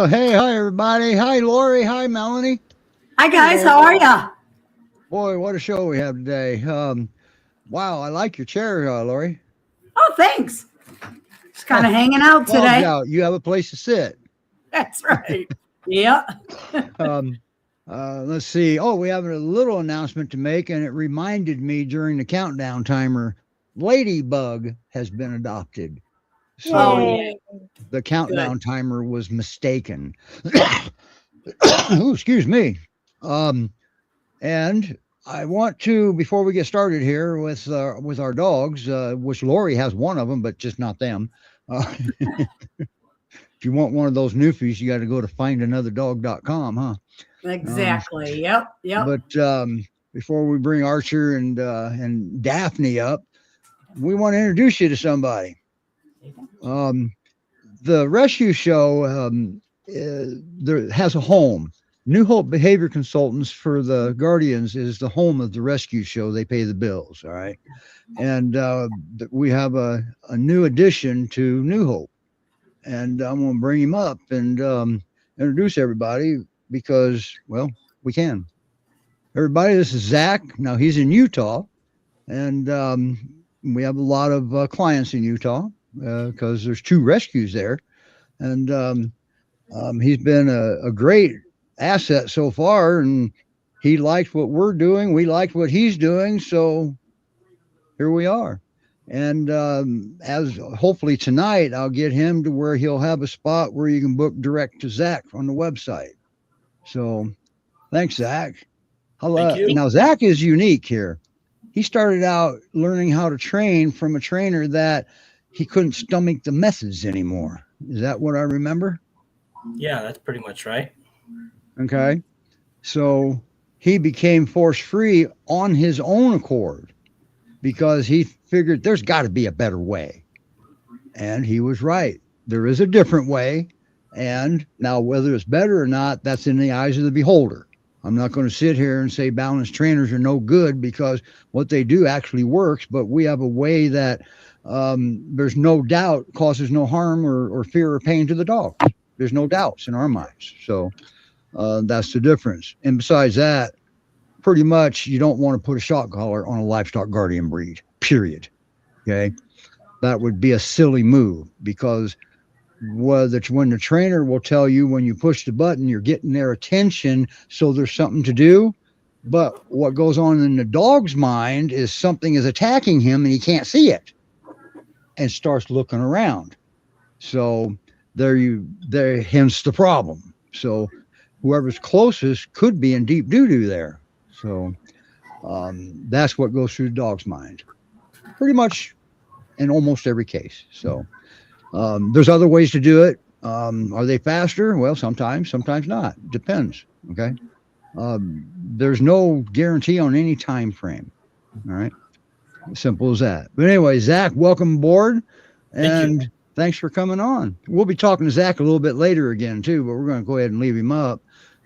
Oh, hey, hi, everybody. Hi, Lori. Hi, Melanie. Hi, guys. How are ya? Boy, what a show we have today. Wow, I like your chair, Lori. Oh, thanks. Just kind of hanging out Dog's today. out. You have a place to sit. That's right. Yeah. Let's see. Oh, we have a little announcement to make, and it reminded me during the countdown timer, Ladybug has been adopted. So Oh, yeah. the countdown timer was mistaken. Ooh, excuse me. And I want to, before we get started here with our dogs, which Lori has one of them, but just not them. If you want one of those newfies, you got to go to findanotherdog.com, huh? Exactly. Yep. But before we bring Archer and Daphne up, we want to introduce you to somebody. The rescue show there has a home. New Hope Behavior Consultants for the Guardians is the home of the rescue show. They pay the bills, all right? And we have a new addition to New Hope. And I'm going to bring him up and introduce everybody because, well, we can. Everybody, this is Zach. Now, he's in Utah. And we have a lot of clients in Utah because there's 2 rescues there. And he's been a great asset so far, and he liked what we're doing. We liked what he's doing. So here we are. And as hopefully tonight, I'll get him to where he'll have a spot where you can book direct to Zach on the website. So thanks, Zach. Thank you. Now, Zach is unique here. He started out learning how to train from a trainer that he couldn't stomach the methods anymore. Is that what I remember? Yeah, that's pretty much right. Okay. So he became force-free on his own accord because he figured there's got to be a better way. And he was right. There is a different way. And now whether it's better or not, that's in the eyes of the beholder. I'm not going to sit here and say balanced trainers are no good because what they do actually works, but we have a way that there's no doubt causes no harm or fear or pain to the dog. There's no doubts in our minds. So that's the difference. And besides that, pretty much you don't want to put a shock collar on a livestock guardian breed, period. Okay. That would be a silly move because when the trainer will tell you when you push the button, you're getting their attention. So there's something to do. But what goes on in the dog's mind is something is attacking him and he can't see it and starts looking around. So there, hence the problem. So whoever's closest could be in deep doo-doo there. So that's what goes through the dog's mind pretty much in almost every case. So there's other ways to do it. Are they faster? Well, sometimes not. Depends. Okay. There's no guarantee on any time frame. All right. Simple as that. But anyway, Zach, welcome aboard. And thanks for coming on. We'll be talking to Zach a little bit later again, too, but we're going to go ahead and leave him up.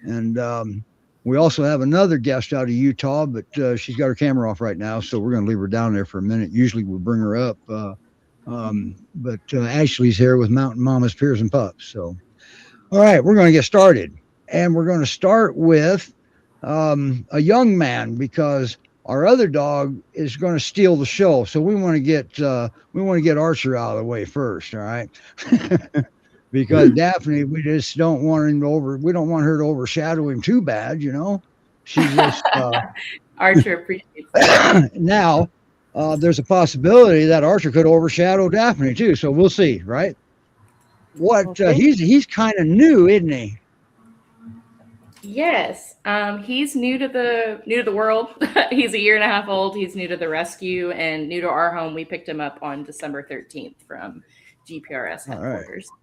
And we also have another guest out of Utah, but she's got her camera off right now, so we're going to leave her down there for a minute. Usually we'll bring her up. But Ashley's here with Mountain Mamas, Pyrs, and Pups. So, all right, we're going to get started. And we're going to start with a young man because our other dog is going to steal the show. So we want to get Archer out of the way first. All right. Because Daphne, we just don't want her to overshadow him too bad. You know, she just, Archer appreciates that. Now, there's a possibility that Archer could overshadow Daphne too. So we'll see. Right. He's kind of new, isn't he? Yes, he's new to the world. He's a 1.5 years old. He's new to the rescue and new to our home. We picked him up on December 13th from GPRS headquarters. Right.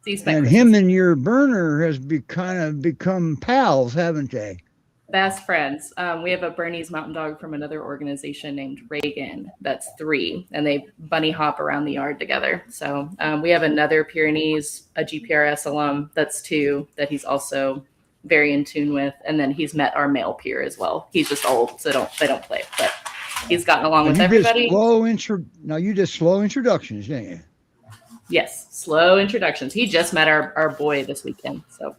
So and him and your burner has become pals, haven't they? Best friends. We have a Bernese mountain dog from another organization named Reagan. That's 3, and they bunny hop around the yard together. So we have another Pyrenees, a GPRS alum. That's 2 that he's also very in tune with, and then he's met our male peer as well. He's just old, so they don't play, but he's gotten along with everybody. Now you did slow introductions, didn't you? Yes, slow introductions. He just met our boy this weekend. So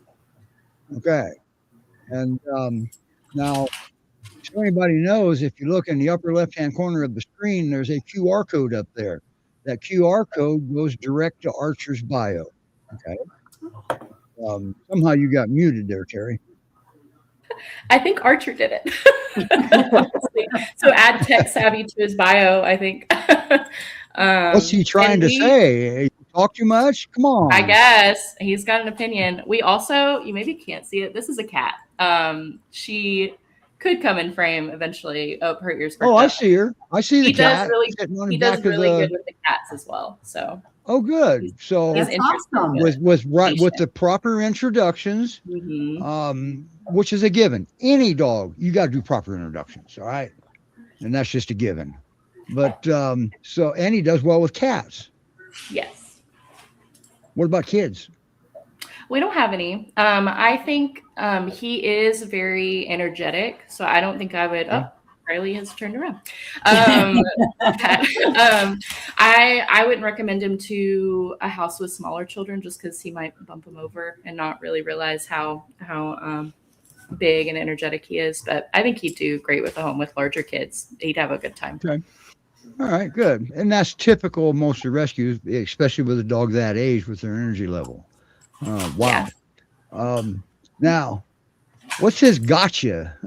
Okay. And now, so anybody knows, if you look in the upper left-hand corner of the screen, there's a QR code up there. That QR code goes direct to Archer's bio. Okay. Somehow you got muted there, Terry. I think Archer did it. So add tech savvy to his bio, I think. What's he trying to say? Talk too much? Come on. I guess he's got an opinion. We also, you maybe can't see it. This is a cat. She could come in frame eventually. Oh, her ears. Oh, I see her. I see the cat. He does really good with the cats as well. So. Oh, good. So That's awesome. with the proper introductions, which is a given. Any dog, you got to do proper introductions. All right, and that's just a given. But and he does well with cats. Yes. What about kids? We don't have any. I think he is very energetic, so I don't think I would. Oh, Riley has turned around. I wouldn't recommend him to a house with smaller children just because he might bump him over and not really realize how big and energetic he is. But I think he'd do great with a home with larger kids. He'd have a good time. Okay. All right, good. And that's typical of most of the rescues, especially with a dog that age with their energy level. Wow. Yeah. Now, what's his gotcha?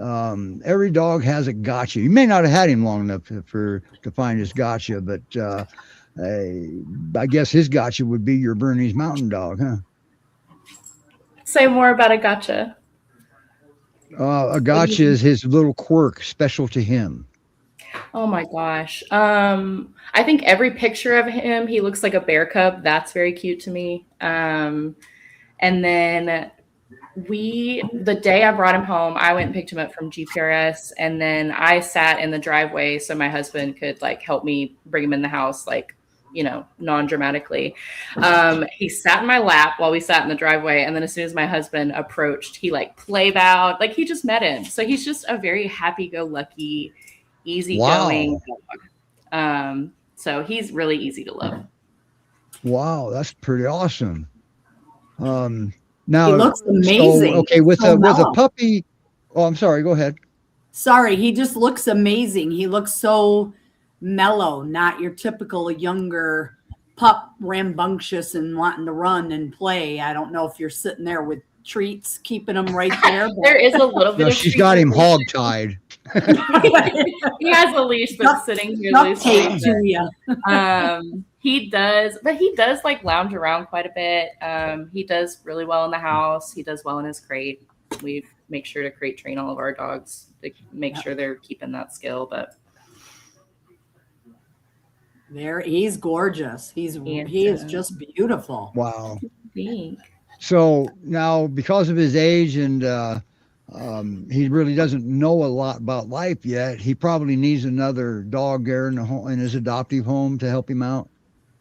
Every dog has a gotcha. You may not have had him long enough to find his gotcha, but I guess his gotcha would be your Bernese Mountain Dog, huh? Say more about a gotcha. A gotcha is his little quirk special to him. Oh my gosh. I think every picture of him, he looks like a bear cub. That's very cute to me. And then the day I brought him home, I went and picked him up from GPRS, and then I sat in the driveway so my husband could help me bring him in the house, non-dramatically. He sat in my lap while we sat in the driveway, and then as soon as my husband approached, he play bowed, he just met him. So he's just a very happy-go-lucky, easygoing dog. So he's really easy to love. Wow, that's pretty awesome. Now he looks amazing. So, okay, with a puppy. Oh, I'm sorry. Go ahead. Sorry, he just looks amazing. He looks so mellow, not your typical younger pup, rambunctious and wanting to run and play. I don't know if you're sitting there with treats, keeping him right there. There is a little bit. No, she's got him hog-tied. He has a leash that's sitting here loosely. He does lounge around quite a bit. He does really well in the house. He does well in his crate. We make sure to crate train all of our dogs to make sure they're keeping that skill. But he's gorgeous. He is just beautiful. Wow. So now, because of his age and he really doesn't know a lot about life yet, he probably needs another dog there in his adoptive home to help him out.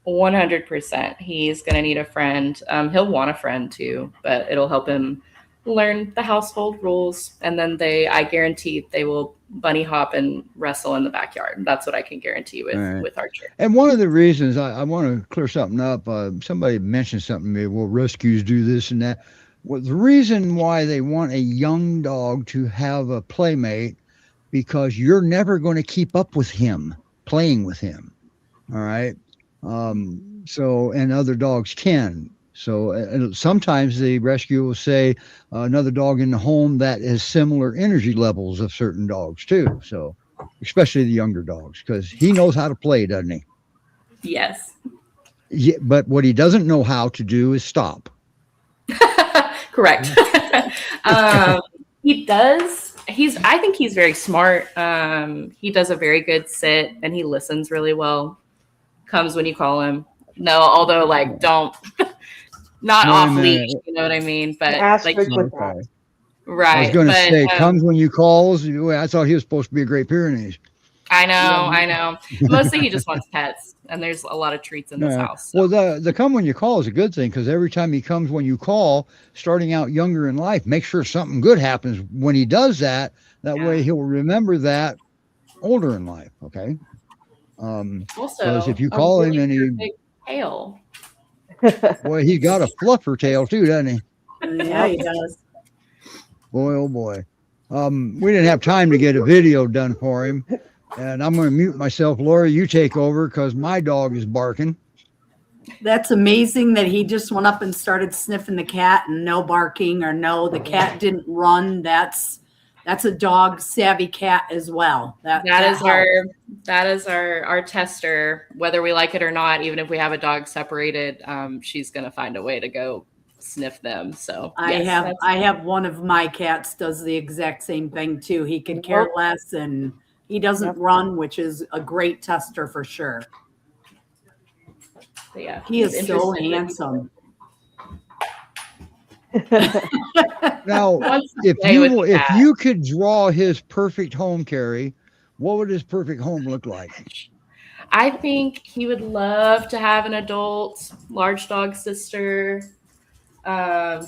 100%. He's going to need a friend. He'll want a friend too, but it'll help him learn the household rules. And then I guarantee they will bunny hop and wrestle in the backyard. That's what I can guarantee with Archer. And one of the reasons I want to clear something up, somebody mentioned something to me, well, rescues do this and that. Well, the reason why they want a young dog to have a playmate, because you're never going to keep up with him, playing with him. All right. And other dogs can. So sometimes the rescue will say another dog in the home that has similar energy levels of certain dogs too. So especially the younger dogs, because he knows how to play, doesn't he? Yes. Yeah, but what he doesn't know how to do is stop. Correct. He does. I think he's very smart. He does a very good sit and he listens really well. Comes when you call him. No, although don't not off leash, you know what I mean? But right. I was going to say comes when you calls. I thought he was supposed to be a Great Pyrenees. I know. Mostly he just wants pets, and there's a lot of treats in this house. So. Well, the come when you call is a good thing, because every time he comes when you call, starting out younger in life, make sure something good happens when he does that. That way he'll remember that older in life. Okay. Also, if you call him and he big tail. Boy, he's got a fluffer tail too, doesn't he? Yeah, he does. Boy, oh boy. We didn't have time to get a video done for him. And I'm going to mute myself. Laura, you take over because my dog is barking. That's amazing that he just went up and started sniffing the cat and no barking or no, the cat didn't run. That's a dog savvy cat as well. That is our tester, whether we like it or not. Even if we have a dog separated, she's going to find a way to go sniff them. So I have one of my cats does the exact same thing too. He can care less and he doesn't run, which is a great tester for sure. Yeah, he is so handsome. Now, if you could draw his perfect home, Carrie, what would his perfect home look like? I think he would love to have an adult large dog sister.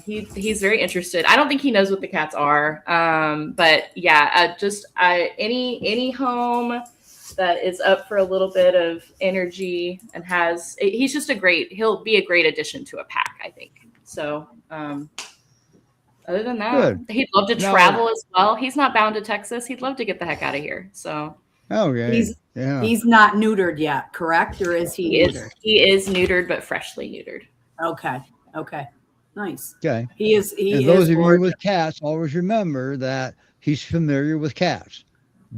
He's very interested. I don't think he knows what the cats are. But yeah, any home that is up for a little bit of energy and he's just he'll be a great addition to a pack, I think. So, other than that, he'd love to travel as well. He's not bound to Texas. He'd love to get the heck out of here. So, okay. He's not neutered yet, correct? Or is he neutered? He is neutered, but freshly neutered. Okay. Nice. Okay. Those of you with cats, always remember that he's familiar with cats.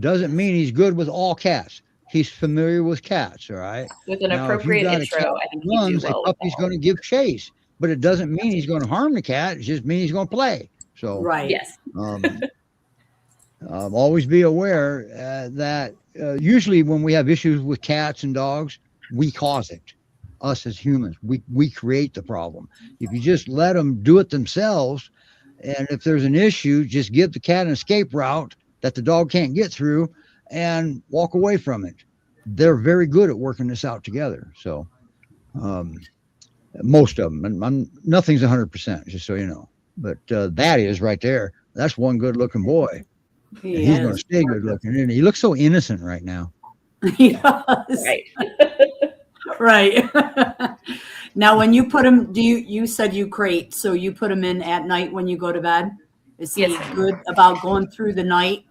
Doesn't mean he's good with all cats. He's familiar with cats, all right? With an appropriate intro, I think he'd do well. A puppy's going to give chase, but it doesn't mean he's going to harm the cat. It just means he's going to play. So, right. Yes. Always be aware that usually when we have issues with cats and dogs, we cause it. Us as humans, we create the problem. If you just let them do it themselves, and if there's an issue, just give the cat an escape route that the dog can't get through and walk away from it. They're very good at working this out together. So most of them, and nothing's 100%, just so you know, but that is right there. That's one good looking boy. He's going to stay good looking. And he looks so innocent right now. He does. Right. Right. Now, when you put him, you said you crate, so you put him in at night when you go to bed? Is he good about going through the night?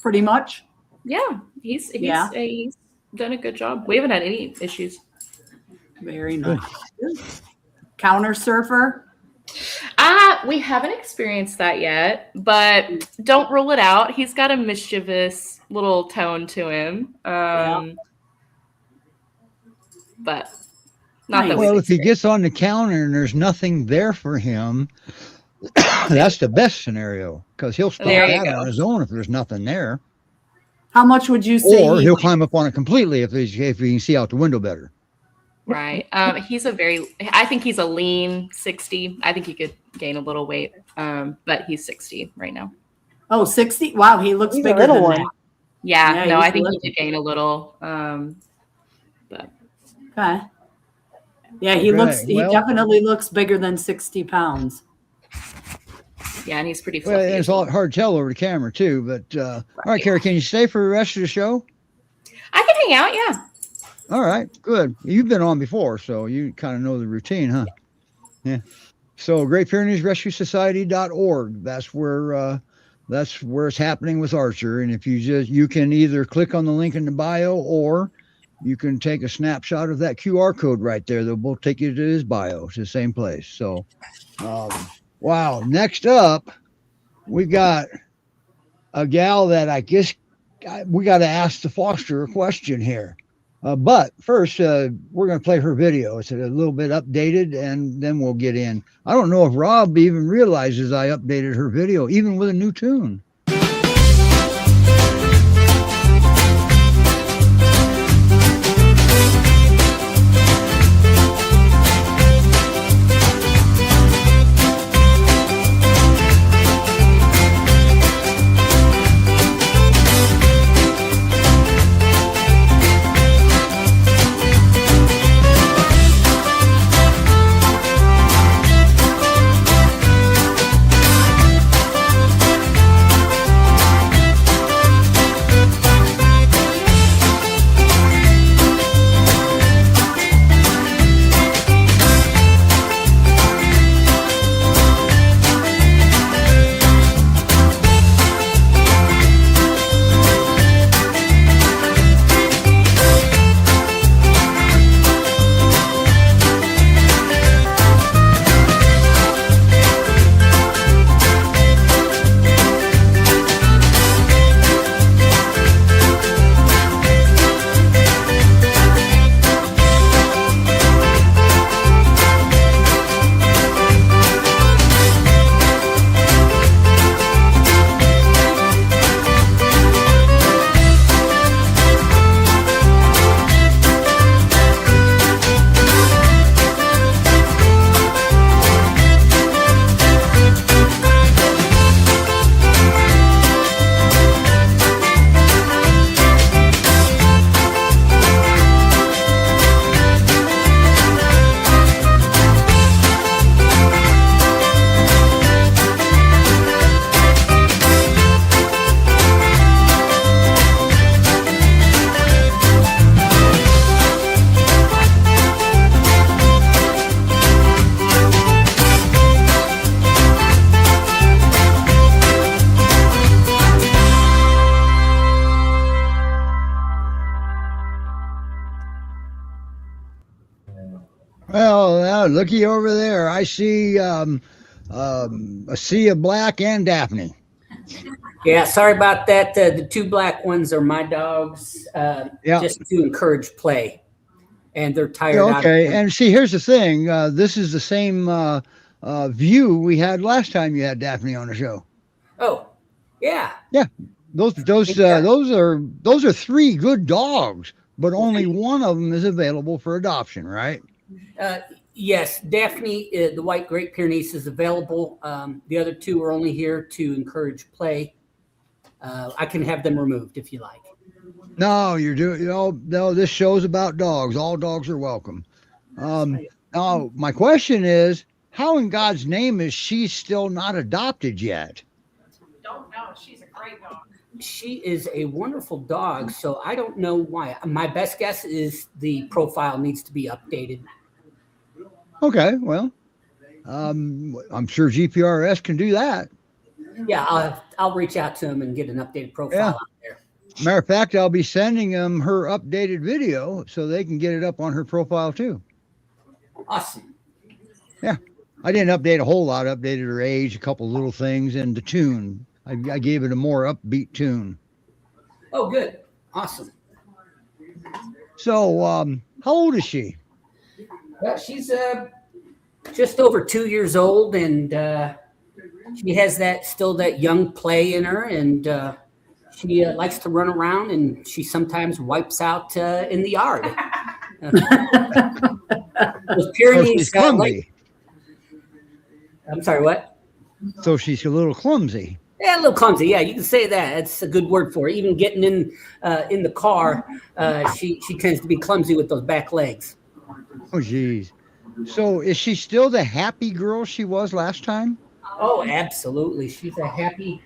Pretty much. Yeah, he's done a good job. We haven't had any issues. Very nice. Counter surfer? We haven't experienced that yet, but don't rule it out. He's got a mischievous little tone to him. But not that well, if he gets on the counter and there's nothing there for him, that's the best scenario because he'll stop that on his own if there's nothing there. How much would you say? Or he'll climb up on it completely if he can see out the window better. Right. I think he's a lean 60. I think he could gain a little weight. But he's 60 right now. Oh, 60? Wow, he looks bigger than that. Yeah, no, I think he could gain a little. But okay. Yeah, he definitely looks bigger than 60 pounds. Yeah, and he's pretty fluffy. Well, it's all hard to tell over the camera too, but all right, Carrie, can you stay for the rest of the show? I can hang out, yeah. All right, good. You've been on before, so you kind of know the routine, huh? Yeah. So Great Pyrenees Rescue Society.org. That's where it's happening with Archer. And if you can either click on the link in the bio or you can take a snapshot of that QR code right there. They'll both take you to his bio. It's the same place. So, wow. Next up, we got a gal that I guess we got to ask the foster a question here. But first, we're going to play her video. It's a little bit updated, and then we'll get in. I don't know if Rob even realizes I updated her video, even with a new tune. Well, looky over there. I see a sea of black and Daphne. Yeah, sorry about that. The two black ones are my dogs, Yeah. just to encourage play, and they're tired out. Okay, and see, here's the thing. This is the same view we had last time you had Daphne on the show. Oh, yeah. Those are three good dogs, but only one of them is available for adoption, right? Yes, Daphne, the white Great Pyrenees, is available. The other two are only here to encourage play. I can have them removed if you like. No, you're doing. No. This show's about dogs. All dogs are welcome. Now, my question is, how in God's name is she still not adopted yet? Don't know. She's a great dog. She is a wonderful dog, so I don't know why. My best guess is the profile needs to be updated. Okay, well, I'm sure GPRS can do that. Yeah, I'll reach out to him and get an updated profile out there. Matter of fact, I'll be sending them her updated video so they can get it up on her profile too. Awesome. Yeah, I didn't update a whole lot. Updated her age, a couple little things, and the tune. I gave it a more upbeat tune. Oh, good. Awesome. So, how old is she? Well, she's just over 2 years old, and she has that young play in her, and she likes to run around, and she sometimes wipes out in the yard. Those Pyrenees, she's clumsy. I'm sorry, what? So she's a little clumsy. Yeah, a little clumsy. Yeah, you can say that. That's a good word for it. Even getting in the car, she tends to be clumsy with those back legs. Oh, geez. So is she still the happy girl she was last time? Oh, absolutely. She's a happy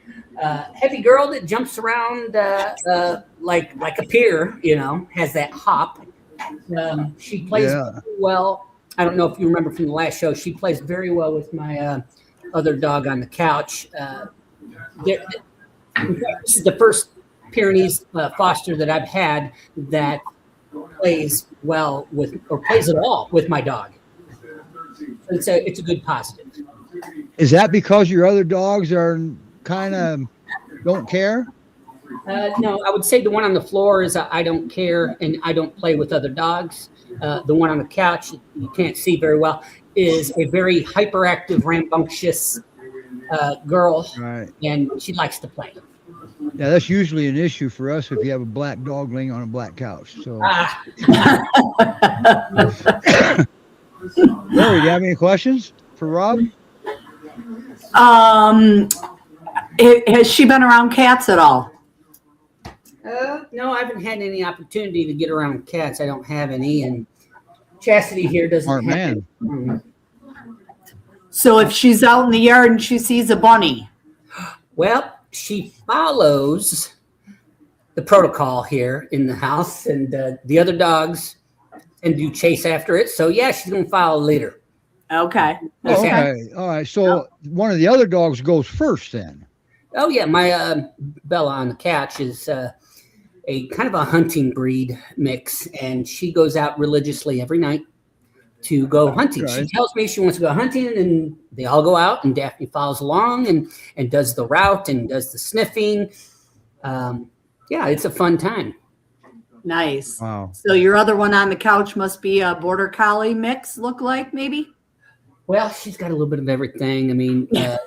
girl that jumps around like a pier, has that hop. She plays very well. I don't know if you remember from the last show. She plays very well with my other dog on the couch. This is the first Pyrenees foster that I've had that plays well plays at all with my dog. It's a good positive. Is that because your other dogs are kind of don't care? No, I would say the one on the floor is I don't care and I don't play with other dogs. The one on the couch, you can't see very well, is a very hyperactive, rambunctious girl, Right. And she likes to play. Yeah, that's usually an issue for us if you have a black dog laying on a black couch. So, Larry, do you have any questions for Rob? Has she been around cats at all? No, I haven't had any opportunity to get around cats. I don't have any, and Chastity here doesn't Smart have man. So if she's out in the yard and she sees a bunny, Well, she follows the protocol here in the house, and the other dogs and do chase after it. So yeah, she's gonna follow the leader. okay. Okay. All right. So one of the other dogs goes first then. Oh yeah, my Bella on the couch is a kind of a hunting breed mix, and she goes out religiously every night to go hunting. Okay. She tells me she wants to go hunting, and they all go out, and Daphne follows along and does the route and does the sniffing. Yeah, it's a fun time. Nice. Wow. So your other one on the couch must be a border collie mix, look like maybe? Well, she's got a little bit of everything. I mean, the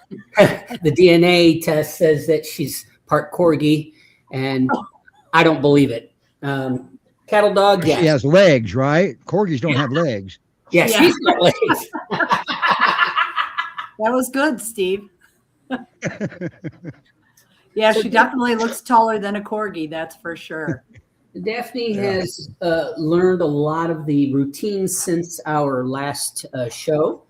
DNA test says that she's part corgi, and I don't believe it. Cattle dog, yeah. She has legs, right? Corgis don't have legs. Yeah, Yeah. she's got legs. That was good, Steve. Yeah, she definitely looks taller than a corgi, that's for sure. Daphne has learned a lot of the routines since our last show.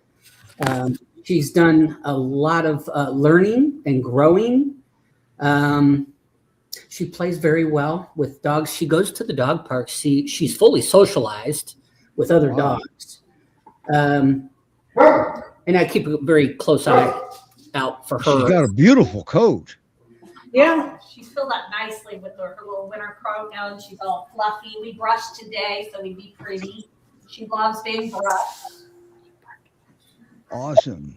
She's done a lot of learning and growing. She plays very well with dogs. She goes to the dog park. She's fully socialized with other dogs. And I keep a very close eye out for her. She's got a beautiful coat. Yeah. She's filled up nicely with her little winter coat now, and she's all fluffy. We brushed today, so we'd be pretty. She loves being brushed. Awesome.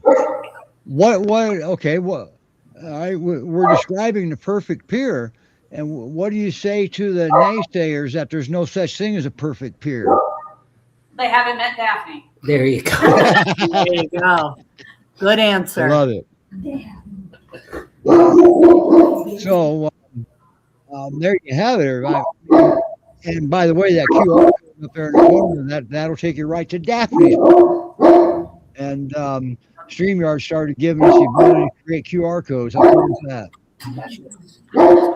Okay, all right, we're describing the perfect peer. And what do you say to the naysayers that there's no such thing as a perfect peer? They haven't met Daphne. There you go. There you go. Good answer. I love it. So there you have it, everybody. And by the way, that QR code up there in the corner, that'll take you right to Daphne's. And StreamYard started giving us the ability to create QR codes. How cool is that?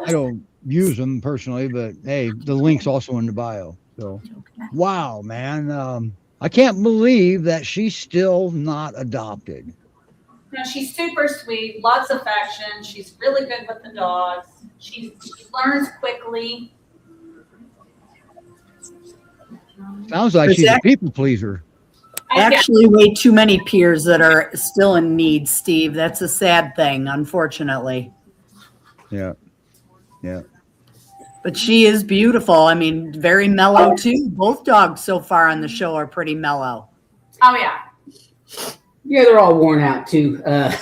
I don't use them personally, but hey, the link's also in the bio. So, wow, man. I can't believe that she's still not adopted. No, she's super sweet, lots of affection. She's really good with the dogs. She learns quickly. Sounds like she's a people pleaser. Actually, way too many peers that are still in need, Steve. That's a sad thing, unfortunately. Yeah. But she is beautiful. I mean, very mellow too. Both dogs so far on the show are pretty mellow. Oh yeah. Yeah, they're all worn out too. But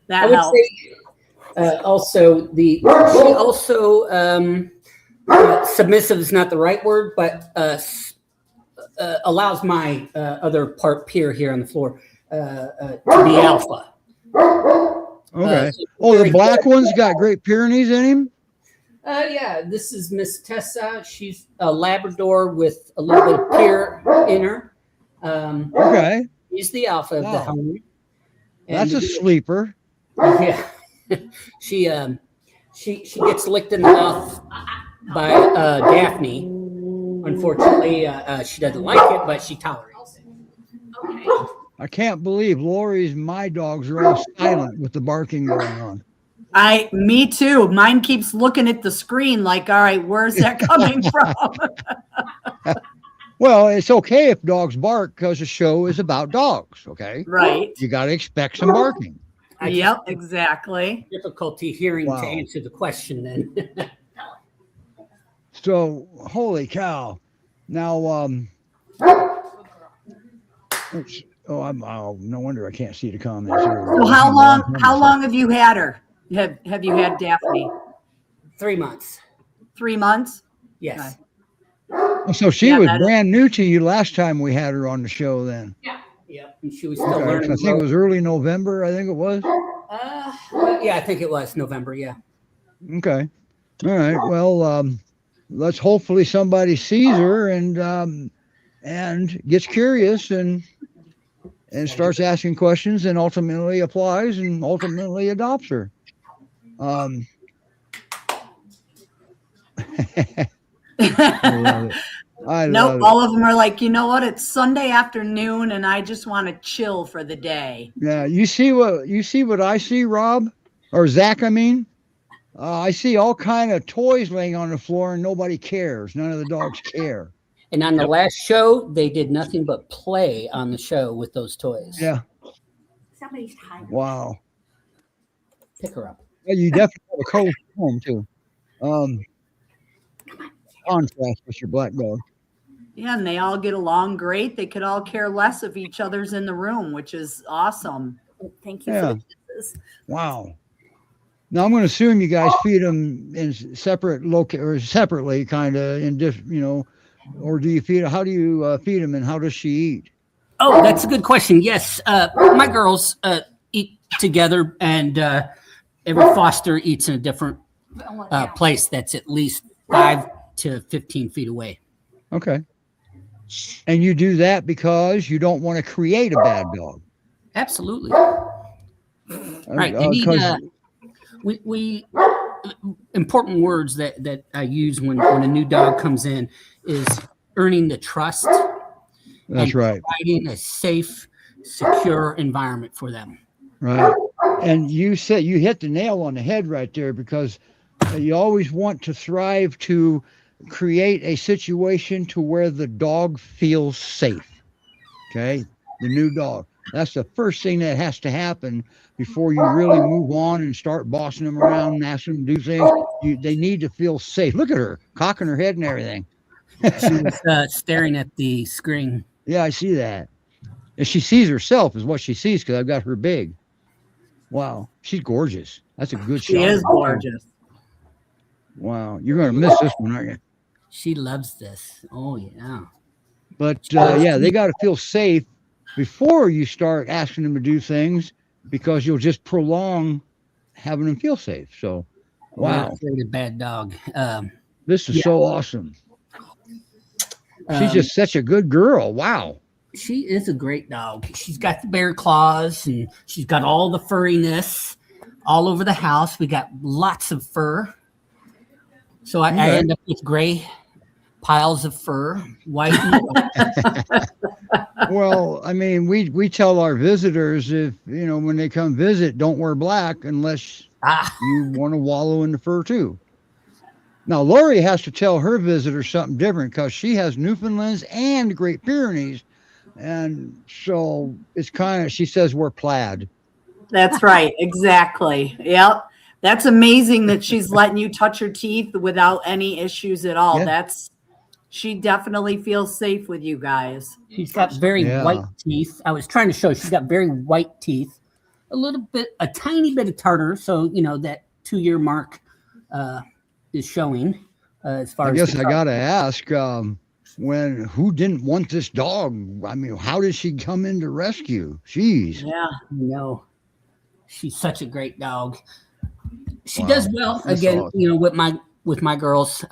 That I would helps. say she also submissive is not the right word, but allows my other part peer here on the floor to be alpha. Okay. The black one's got Great Pyrenees in him? Yeah, this is Miss Tessa. She's a Labrador with a little bit of peer in her. Okay. He's the alpha of the home. That's a sleeper. Yeah. She gets licked in the mouth by Daphne. Unfortunately, she doesn't like it, but she tolerates it. Okay. I can't believe my dogs are all silent with the barking going on. Me too. Mine keeps looking at the screen like, all right, where's that coming from? Well, it's okay if dogs bark because the show is about dogs, okay? Right. You got to expect some barking. Yep, exactly. Difficulty hearing to answer the question then. So, holy cow. Now, no wonder I can't see the comments here. So how long have you had her? Have you had Daphne? 3 months. 3 months? Yes. So she was brand new to you last time we had her on the show then. Yeah. And she was still learning. I think it was early November, I think it was. Yeah, I think it was November, yeah. Okay. All right. Well, let's hopefully somebody sees her and gets curious and starts asking questions and ultimately applies and ultimately adopts her. I love it. Nope, all of them are like, you know what? It's Sunday afternoon and I just want to chill for the day. Yeah, you see what I see, Rob? Or Zach, I mean? I see all kind of toys laying on the floor and nobody cares. None of the dogs care. And on the last show, they did nothing but play on the show with those toys. Yeah. Somebody's tired. Wow. Pick her up. Well, you definitely have a cold home too. Contrast with your black dog. Yeah, and they all get along great. They could all care less if each other's in the room, which is awesome. Thank you Yeah. for the kisses. Wow. Now I'm going to assume you guys feed them in separate or separately, kind of in different, or do you feed? How do you feed them, and how does she eat? Oh, that's a good question. Yes, my girls eat together, and every foster eats in a different place that's at least 5 to 15 feet away. Okay. And you do that because you don't want to create a bad dog. Absolutely. Right. We important words that I use when a new dog comes in is earning the trust. That's right. Providing a safe, secure environment for them. Right. And you said you hit the nail on the head right there, because you always want to thrive to create a situation to where the dog feels safe. Okay. The new dog. That's the first thing that has to happen before you really move on and start bossing them around and asking them to do things. They need to feel safe. Look at her cocking her head and everything. She was staring at the screen. Yeah, I see that. And she sees herself is what she sees because I've got her big. Wow, she's gorgeous. That's a good shot. She is gorgeous. Wow, you're going to miss this one, aren't you? She loves this. Oh, yeah. But yeah, they got to feel safe before you start asking them to do things because you'll just prolong having them feel safe. So, wow. Not afraid of bad dog. This is so awesome. She's just such a good girl. Wow. She is a great dog. She's got the bear claws and she's got all the furriness all over the house. We got lots of fur. So I end up with gray piles of fur, white. Well, I mean, we tell our visitors if, when they come visit, don't wear black unless you want to wallow in the fur too. Now, Lori has to tell her visitors something different because she has Newfoundlands and Great Pyrenees. And so it's she says we're plaid. That's right. Exactly. Yep. That's amazing that she's letting you touch her teeth without any issues at all. Yeah. She definitely feels safe with you guys. She's got very white teeth. I was trying to show she's got very white teeth, a tiny bit of tartar. So, that 2-year mark is showing as far as. I guess I got to ask, who didn't want this dog? I mean, how did she come into rescue? Jeez. Yeah. No, she's such a great dog. She does well. That's again, awesome. with my girls.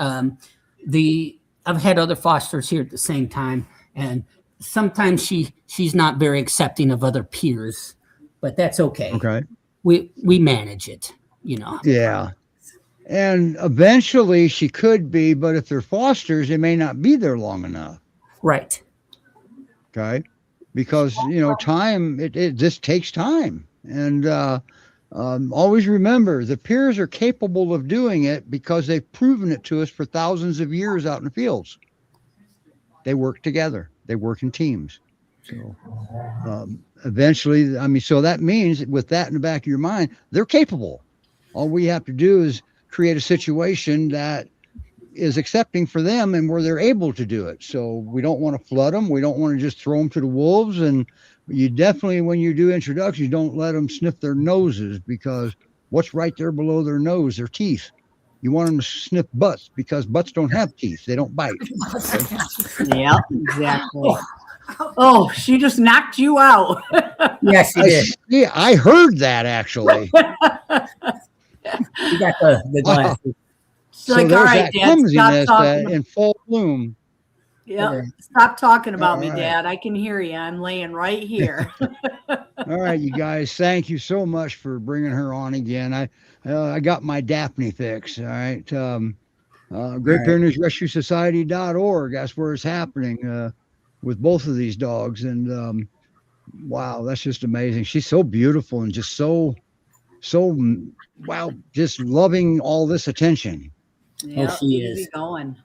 I've had other fosters here at the same time, and sometimes she's not very accepting of other peers, but that's okay. Okay. We manage it, Yeah. And eventually she could be, but if they're fosters, they may not be there long enough. Right. Okay. Because, time, it just takes time. And always remember the peers are capable of doing it because they've proven it to us for thousands of years out in the fields. They work together. They work in teams. So eventually, so that means with that in the back of your mind, they're capable. All we have to do is create a situation that is accepting for them and where they're able to do it. So we don't want to flood them. We don't want to just throw them to the wolves. And you definitely, when you do introductions, don't let them sniff their noses because what's right there below their nose, their teeth. You want them to sniff butts because butts don't have teeth. They don't bite. Yeah, exactly. Oh, she just knocked you out. Yes, she did. Yeah, I heard that actually. You got the glasses. So like, all right, Dad, stop talking. In full bloom. Yeah, stop talking about All me, right. Dad. I can hear you. I'm laying right here. All right, you guys, thank you so much for bringing her on again. I got my Daphne fix. All right. Great Pyrenees Rescue Society.org. That's where it's happening with both of these dogs. And wow, that's just amazing. She's so beautiful and just so wow, just loving all this attention. Yeah, she is. keep going.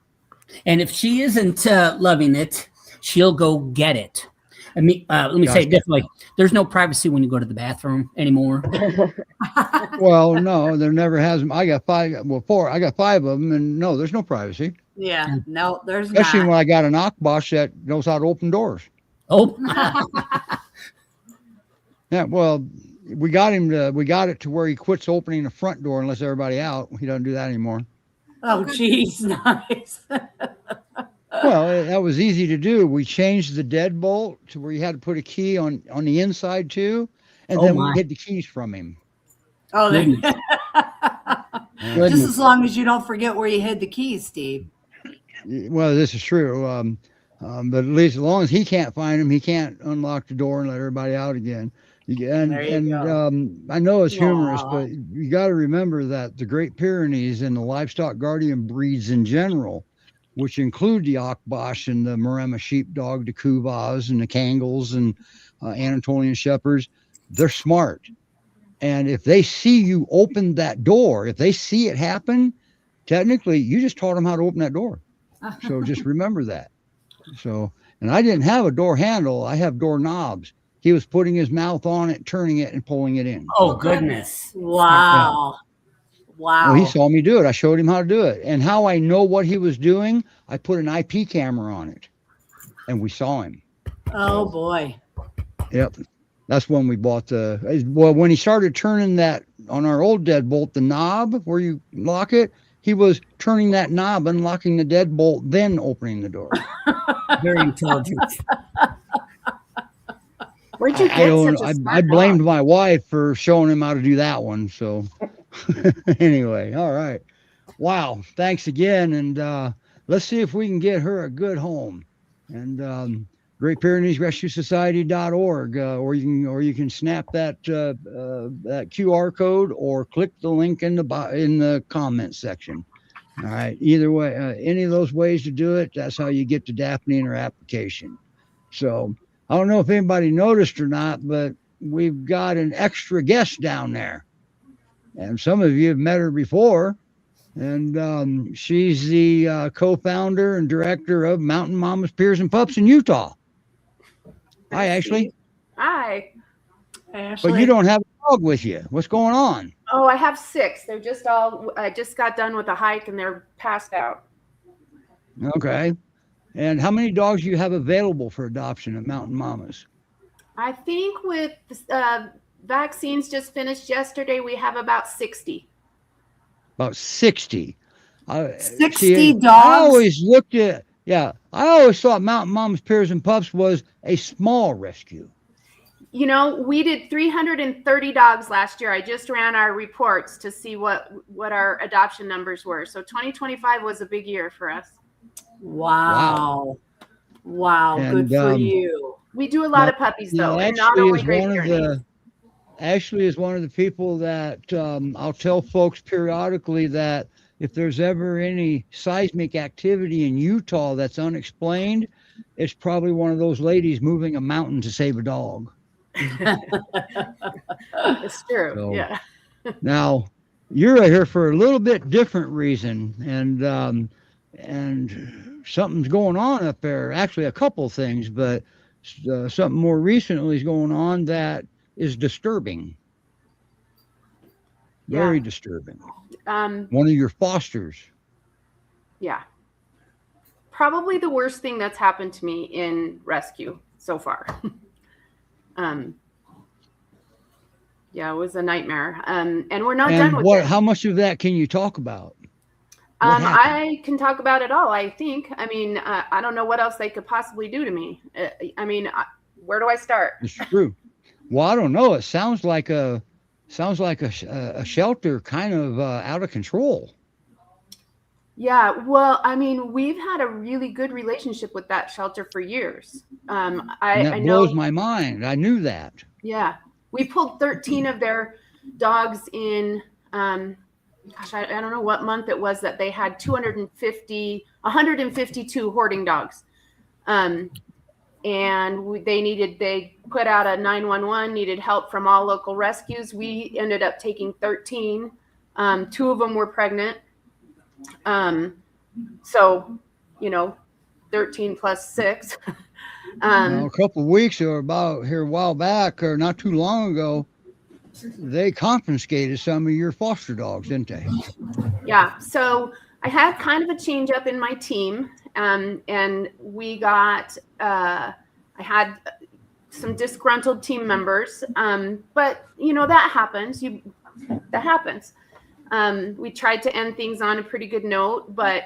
And if she isn't loving it, she'll go get it. I mean, let me say it differently. There's no privacy when you go to the bathroom anymore. Well, no, there never has. I got 5. Well, 4. I got 5 of them, and no, there's no privacy. Yeah, no, there's Especially not. when I got an Akbosh that knows how to open doors. Oh, Yeah, well, we got it to where he quits opening the front door unless everybody out. He doesn't do that anymore. Oh, geez, nice. Well, that was easy to do. We changed the deadbolt to where you had to put a key on the inside too, and then we hid the keys from him. Oh, goodness. just as long as you don't forget where you hid the keys, Steve. Well, this is true. But at least as long as he can't find them, he can't unlock the door and let everybody out again. I know it's humorous, but you got to remember that the Great Pyrenees and the livestock guardian breeds in general, which include the Akbosh and the Maremma sheepdog, the Kuvas and the Kangles and Anatolian shepherds, they're smart. And if they see you open that door, if they see it happen, technically you just taught them how to open that door. So just remember that. So, and I didn't have a door handle. I have door knobs. He was putting his mouth on it, turning it, and pulling it in. oh goodness! Wow. Wow. Oh, he saw me do it. I showed him how to do it. And how I know what he was doing, I put an IP camera on it, and we saw him. Oh boy. Yep. That's when we bought when he started turning that on our old deadbolt, the knob where you lock it, he was turning that knob, unlocking the deadbolt, then opening the door. Very intelligent. Where'd you get I don't such a know. smart I blamed dog? my wife for showing him how to do that one. So anyway, all right. Wow. Thanks again. And let's see if we can get her a good home. And Great Pyrenees Rescue Society.org, or you can snap that that QR code or click the link in the comment section. All right. Either way, any of those ways to do it, that's how you get to Daphne and her application. So I don't know if anybody noticed or not, but we've got an extra guest down there, and some of you have met her before. And she's the co-founder and director of Mountain Mamas, Pyrs, and Pups in Utah. Hi, Ashley. Hi. Ashley. But you don't have a dog with you. What's going on? Oh, I have 6. They're just all, I just got done with a hike and they're passed out. Okay. And how many dogs do you have available for adoption at Mountain Mamas? I think with vaccines just finished yesterday, we have about 60. About 60. 60 dogs? I always looked at, I always thought Mountain Mamas, Pyrs, and Pups was a small rescue. You know, we did 330 dogs last year. I just ran our reports to see what our adoption numbers were. So 2025 was a big year for us. Wow. And, Good for you. We do a lot of puppies though, and not only Great Pyrenees. Ashley is one of the people that I'll tell folks periodically that if there's ever any seismic activity in Utah that's unexplained, it's probably one of those ladies moving a mountain to save a dog. It's true. So, yeah. Now, you're here for a little bit different reason, and something's going on up there. Actually, a couple things, but something more recently is going on that is disturbing. Very disturbing. One of your fosters. Yeah. Probably the worst thing that's happened to me in rescue so far. Yeah, it was a nightmare. And we're not done with it. How much of that can you talk about? I can talk about it all, I think. I mean, I don't know what else they could possibly do to me. I mean, where do I start? It's true. Well, I don't know. It sounds like a shelter kind of out of control. Yeah, well, I mean, we've had a really good relationship with that shelter for years. That blows my mind. I knew that. Yeah. We pulled 13 of their dogs in, I don't know what month it was that they had 152 hoarding dogs. And they put out a 911, needed help from all local rescues. We ended up taking 13. 2 of them were pregnant. So, 13 plus 6. A couple of weeks or about here a while back, or not too long ago, they confiscated some of your foster dogs, didn't they? Yeah. So I had kind of a change up in my team, and we got, I had some disgruntled team members, but that happens. That happens. We tried to end things on a pretty good note, but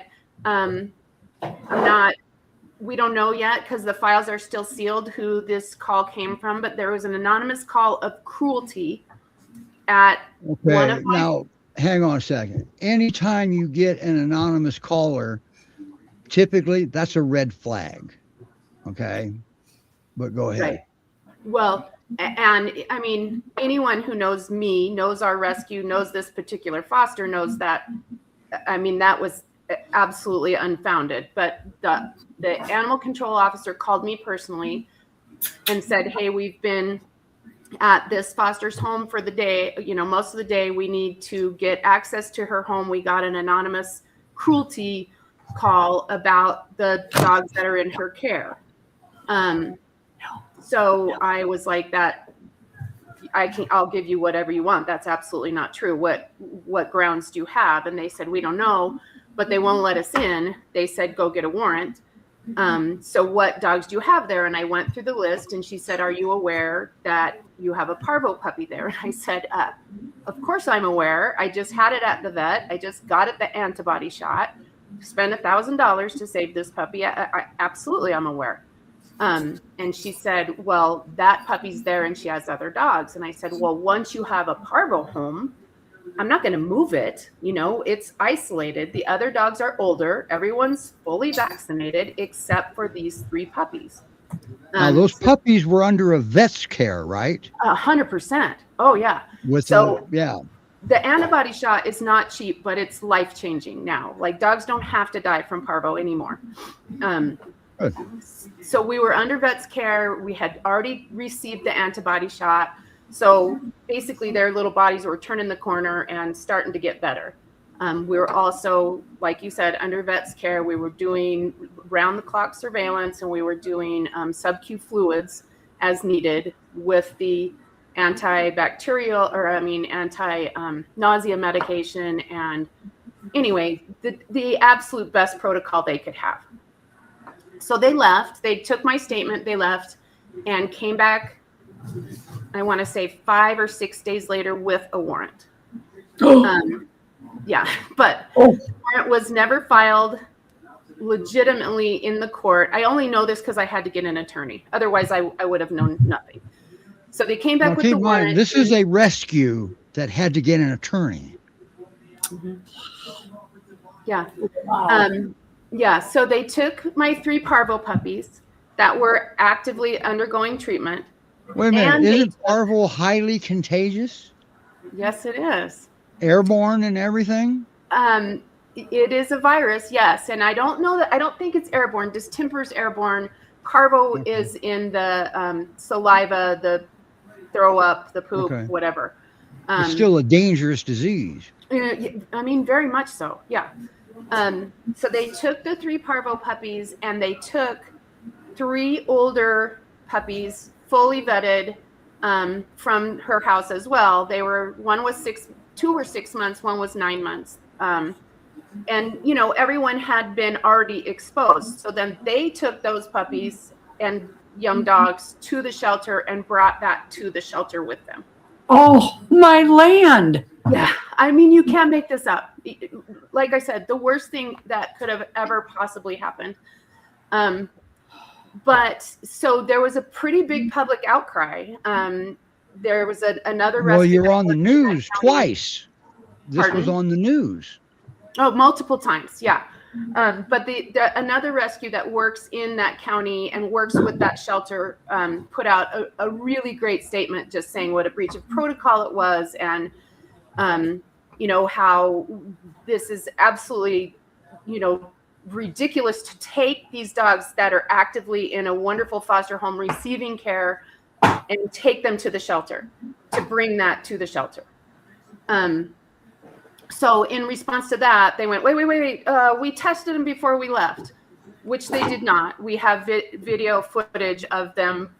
we don't know yet because the files are still sealed who this call came from, but there was an anonymous call of cruelty at one of my... Now, hang on a second. Anytime you get an anonymous caller, typically that's a red flag. Okay? But go ahead. Right. Well, and I mean, anyone who knows me, knows our rescue, knows this particular foster, knows that, I mean, that was absolutely unfounded. But the animal control officer called me personally and said, hey, we've been at this foster's home for the day, most of the day. We need to get access to her home. We got an anonymous cruelty call about the dogs that are in her care. So I was like, that I'll give you whatever you want. That's absolutely not true. What grounds do you have? And they said, we don't know, but they won't let us in. They said, go get a warrant. So what dogs do you have there? And I went through the list, and she said, are you aware that you have a parvo puppy there? And I said, of course I'm aware. I just had it at the vet. I just got it the antibody shot, spent $1,000 to save this puppy. I absolutely, I'm aware. And she said, well, that puppy's there and she has other dogs. And I said, well, once you have a parvo home, I'm not going to move it. You know, it's isolated. The other dogs are older. Everyone's fully vaccinated except for these 3 puppies. Now, those puppies were under a vet's care, right? 100%. Oh, yeah. The antibody shot is not cheap, but it's life-changing now. Like, dogs don't have to die from parvo anymore. So we were under vet's care. We had already received the antibody shot. So basically their little bodies were turning the corner and starting to get better. We were also, like you said, under vet's care. We were doing round-the-clock surveillance, and we were doing sub-Q fluids as needed with the anti-nausea medication. And anyway, the absolute best protocol they could have. So they left. They took my statement. They left and came back, I want to say 5 or 6 days later with a warrant. Yeah, but the warrant was never filed legitimately in the court. I only know this because I had to get an attorney. Otherwise, I would have known nothing. So they came back with the warrant. This is a rescue that had to get an attorney. Mm-hmm. Yeah. Yeah, so they took my 3 parvo puppies that were actively undergoing treatment. Wait a minute, isn't parvo highly contagious? Yes, it is. Airborne and everything? It is a virus, yes. And I don't think it's airborne. Distemper's airborne. Parvo is in the saliva, the throw up, the poop, whatever. It's still a dangerous disease. I mean, very much so, yeah. So they took the 3 parvo puppies, and they took 3 older puppies, fully vetted, from her house as well. One was 2 or 6 months, one was 9 months. And, you know, everyone had been already exposed. So then they took those puppies and young dogs to the shelter and brought that to the shelter with them. Oh, my land. Yeah, I mean, you can't make this up. Like I said, the worst thing that could have ever possibly happened. But so there was a pretty big public outcry. There was another rescue. Well, you're on the news twice. This was on the news. Oh, multiple times, yeah. But another rescue that works in that county and works with that shelter put out a really great statement just saying what a breach of protocol it was, and you know, how this is absolutely, you know, ridiculous to take these dogs that are actively in a wonderful foster home receiving care and take them to the shelter, to bring that to the shelter. So in response to that, they went, wait, we tested them before we left, which they did not. We have video footage of them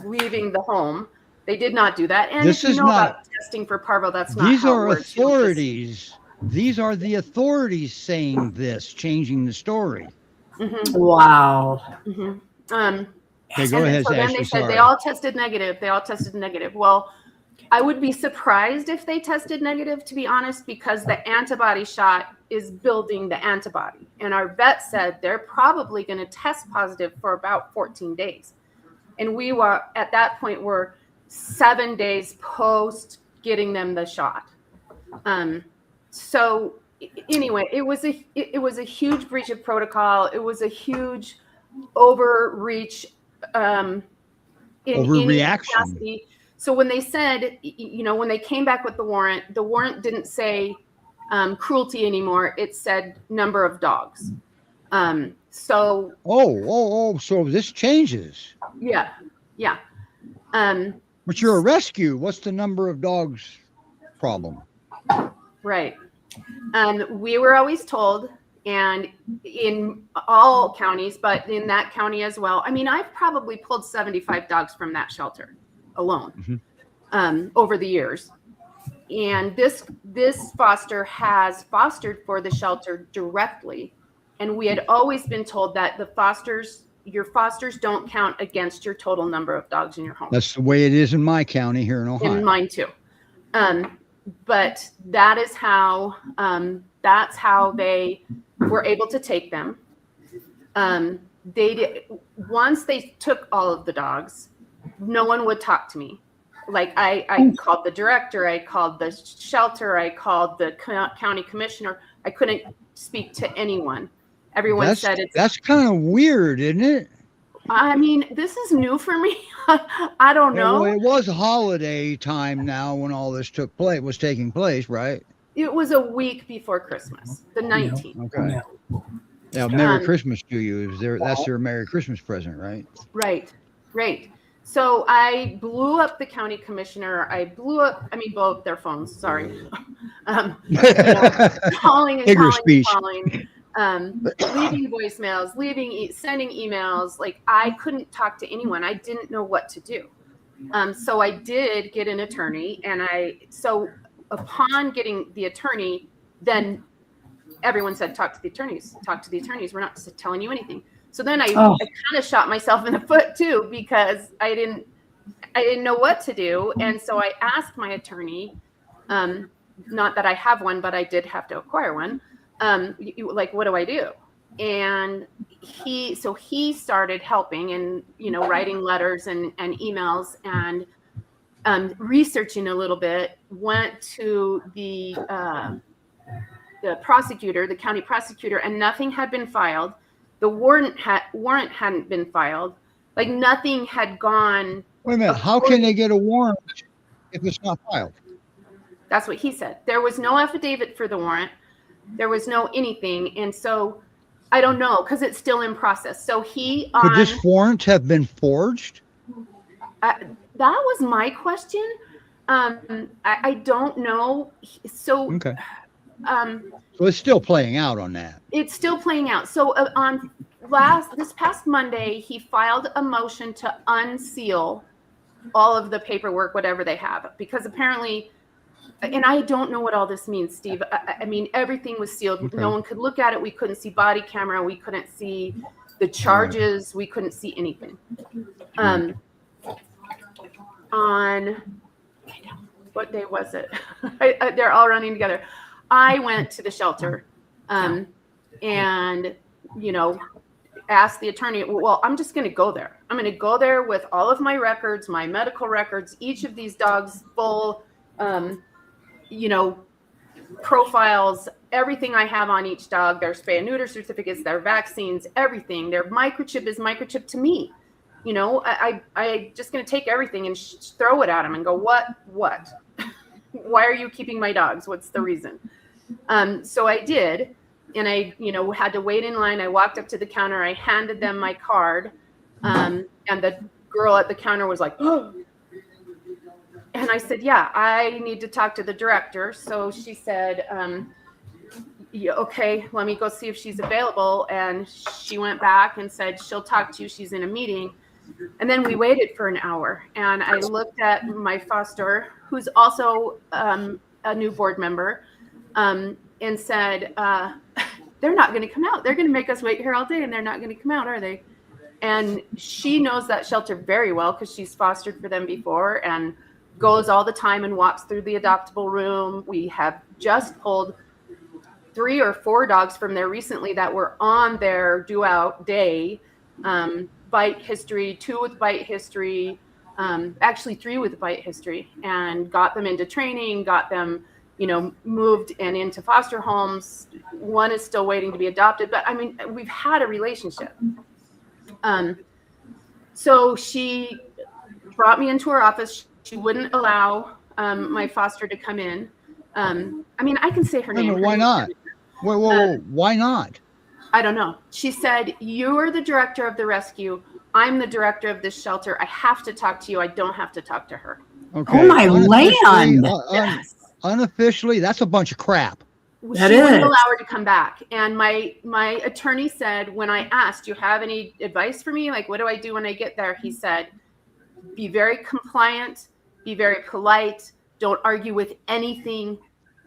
leaving the home. They did not do that. And this if you is know not about testing for parvo, that's not these how are it works. authorities. These are the authorities saying this, changing the story. Mm-hmm. Wow. Mm-hmm. Okay, go ahead, so then they said they all tested negative. Well, I would be surprised if they tested negative, to be honest, because the antibody shot is building the antibody. And our vet said they're probably going to test positive for about 14 days. And we were, at that point, were 7 days post getting them the shot. So anyway, it was a huge breach of protocol. It was a huge overreach. Overreaction. So when they said, you know, when they came back with the warrant didn't say cruelty anymore. It said number of dogs. So. So this changes. Yeah. But you're a rescue. What's the number of dogs problem? Right. We were always told, and in all counties, but in that county as well. I mean, I've probably pulled 75 dogs from that shelter alone. over the years. And this foster has fostered for the shelter directly. And we had always been told that your fosters don't count against your total number of dogs in your home. That's the way it is in my county here in Ohio. In mine too. But that is how that's how they were able to take them. Once they took all of the dogs, no one would talk to me. Like I called the director, I called the shelter, I called the county commissioner. I couldn't speak to anyone. Everyone said that's kind of weird, isn't it? I mean, this is new for me. I don't know. Well, it was holiday time now when all this was taking place, right? It was a week before Christmas, the 19th. Okay. Yeah, Merry Christmas to you. That's their Merry Christmas present, right? Right. So I blew up the county commissioner. Both their phones. Sorry. Calling and calling. Leaving voicemails, sending emails. Like I couldn't talk to anyone. I didn't know what to do. So I did get an attorney, and so upon getting the attorney, then everyone said, talk to the attorneys. We're not telling you anything. So then I kind of shot myself in the foot too, because I didn't know what to do. And so I asked my attorney, not that I have one, but I did have to acquire one. What do I do? And he started helping and, writing letters and emails and researching a little bit, went to the prosecutor, the county prosecutor, and nothing had been filed. The warrant hadn't been filed. Like nothing had gone. Wait a minute. How can they get a warrant if it's not filed? That's what he said. There was no affidavit for the warrant. There was no anything. And so I don't know, because it's still in process. So could this warrant have been forged? That was my question. I don't know. So okay. So it's still playing out on that. It's still playing out. So this past Monday, he filed a motion to unseal all of the paperwork, whatever they have, because apparently, and I don't know what all this means, Steve. I mean, everything was sealed. Okay. No one could look at it. We couldn't see body camera. We couldn't see the charges. We couldn't see anything. On what day was it? They're all running together. I went to the shelter and, asked the attorney, well, I'm just going to go there. I'm going to go there with all of my records, my medical records, each of these dogs, full, profiles, everything I have on each dog, their spay and neuter certificates, their vaccines, everything. Their microchip is microchip to me. I just going to take everything and throw it at them and go, what? Why are you keeping my dogs? What's the reason? So I did, and I, had to wait in line. I walked up to the counter. I handed them my card, and the girl at the counter was like, oh. And I said, yeah, I need to talk to the director. So she said, yeah, okay, let me go see if she's available. And she went back and said, she'll talk to you. She's in a meeting. And then we waited for an hour, and I looked at my foster, who's also a new board member, and said, they're not going to come out. They're going to make us wait here all day, and they're not going to come out, are they? And she knows that shelter very well because she's fostered for them before and goes all the time and walks through the adoptable room. We have just pulled 3 or 4 dogs from there recently that were on their due out day, bite history, 2 with bite history, actually 3 with bite history, and got them into training, got them, moved and into foster homes. 1 is still waiting to be adopted, but I mean, we've had a relationship. So she brought me into her office. She wouldn't allow my foster to come in. I mean, I can say her name. Why not? Whoa, why not? I don't know. She said, you are the director of the rescue. I'm the director of this shelter. I have to talk to you. I don't have to talk to her. Okay. Oh, my land. Yes. Unofficially, that's a bunch of crap. That she wouldn't is. allow her to come back. And my attorney said, when I asked, do you have any advice for me? Like, what do I do when I get there? He said, be very compliant, be very polite. Don't argue with anything,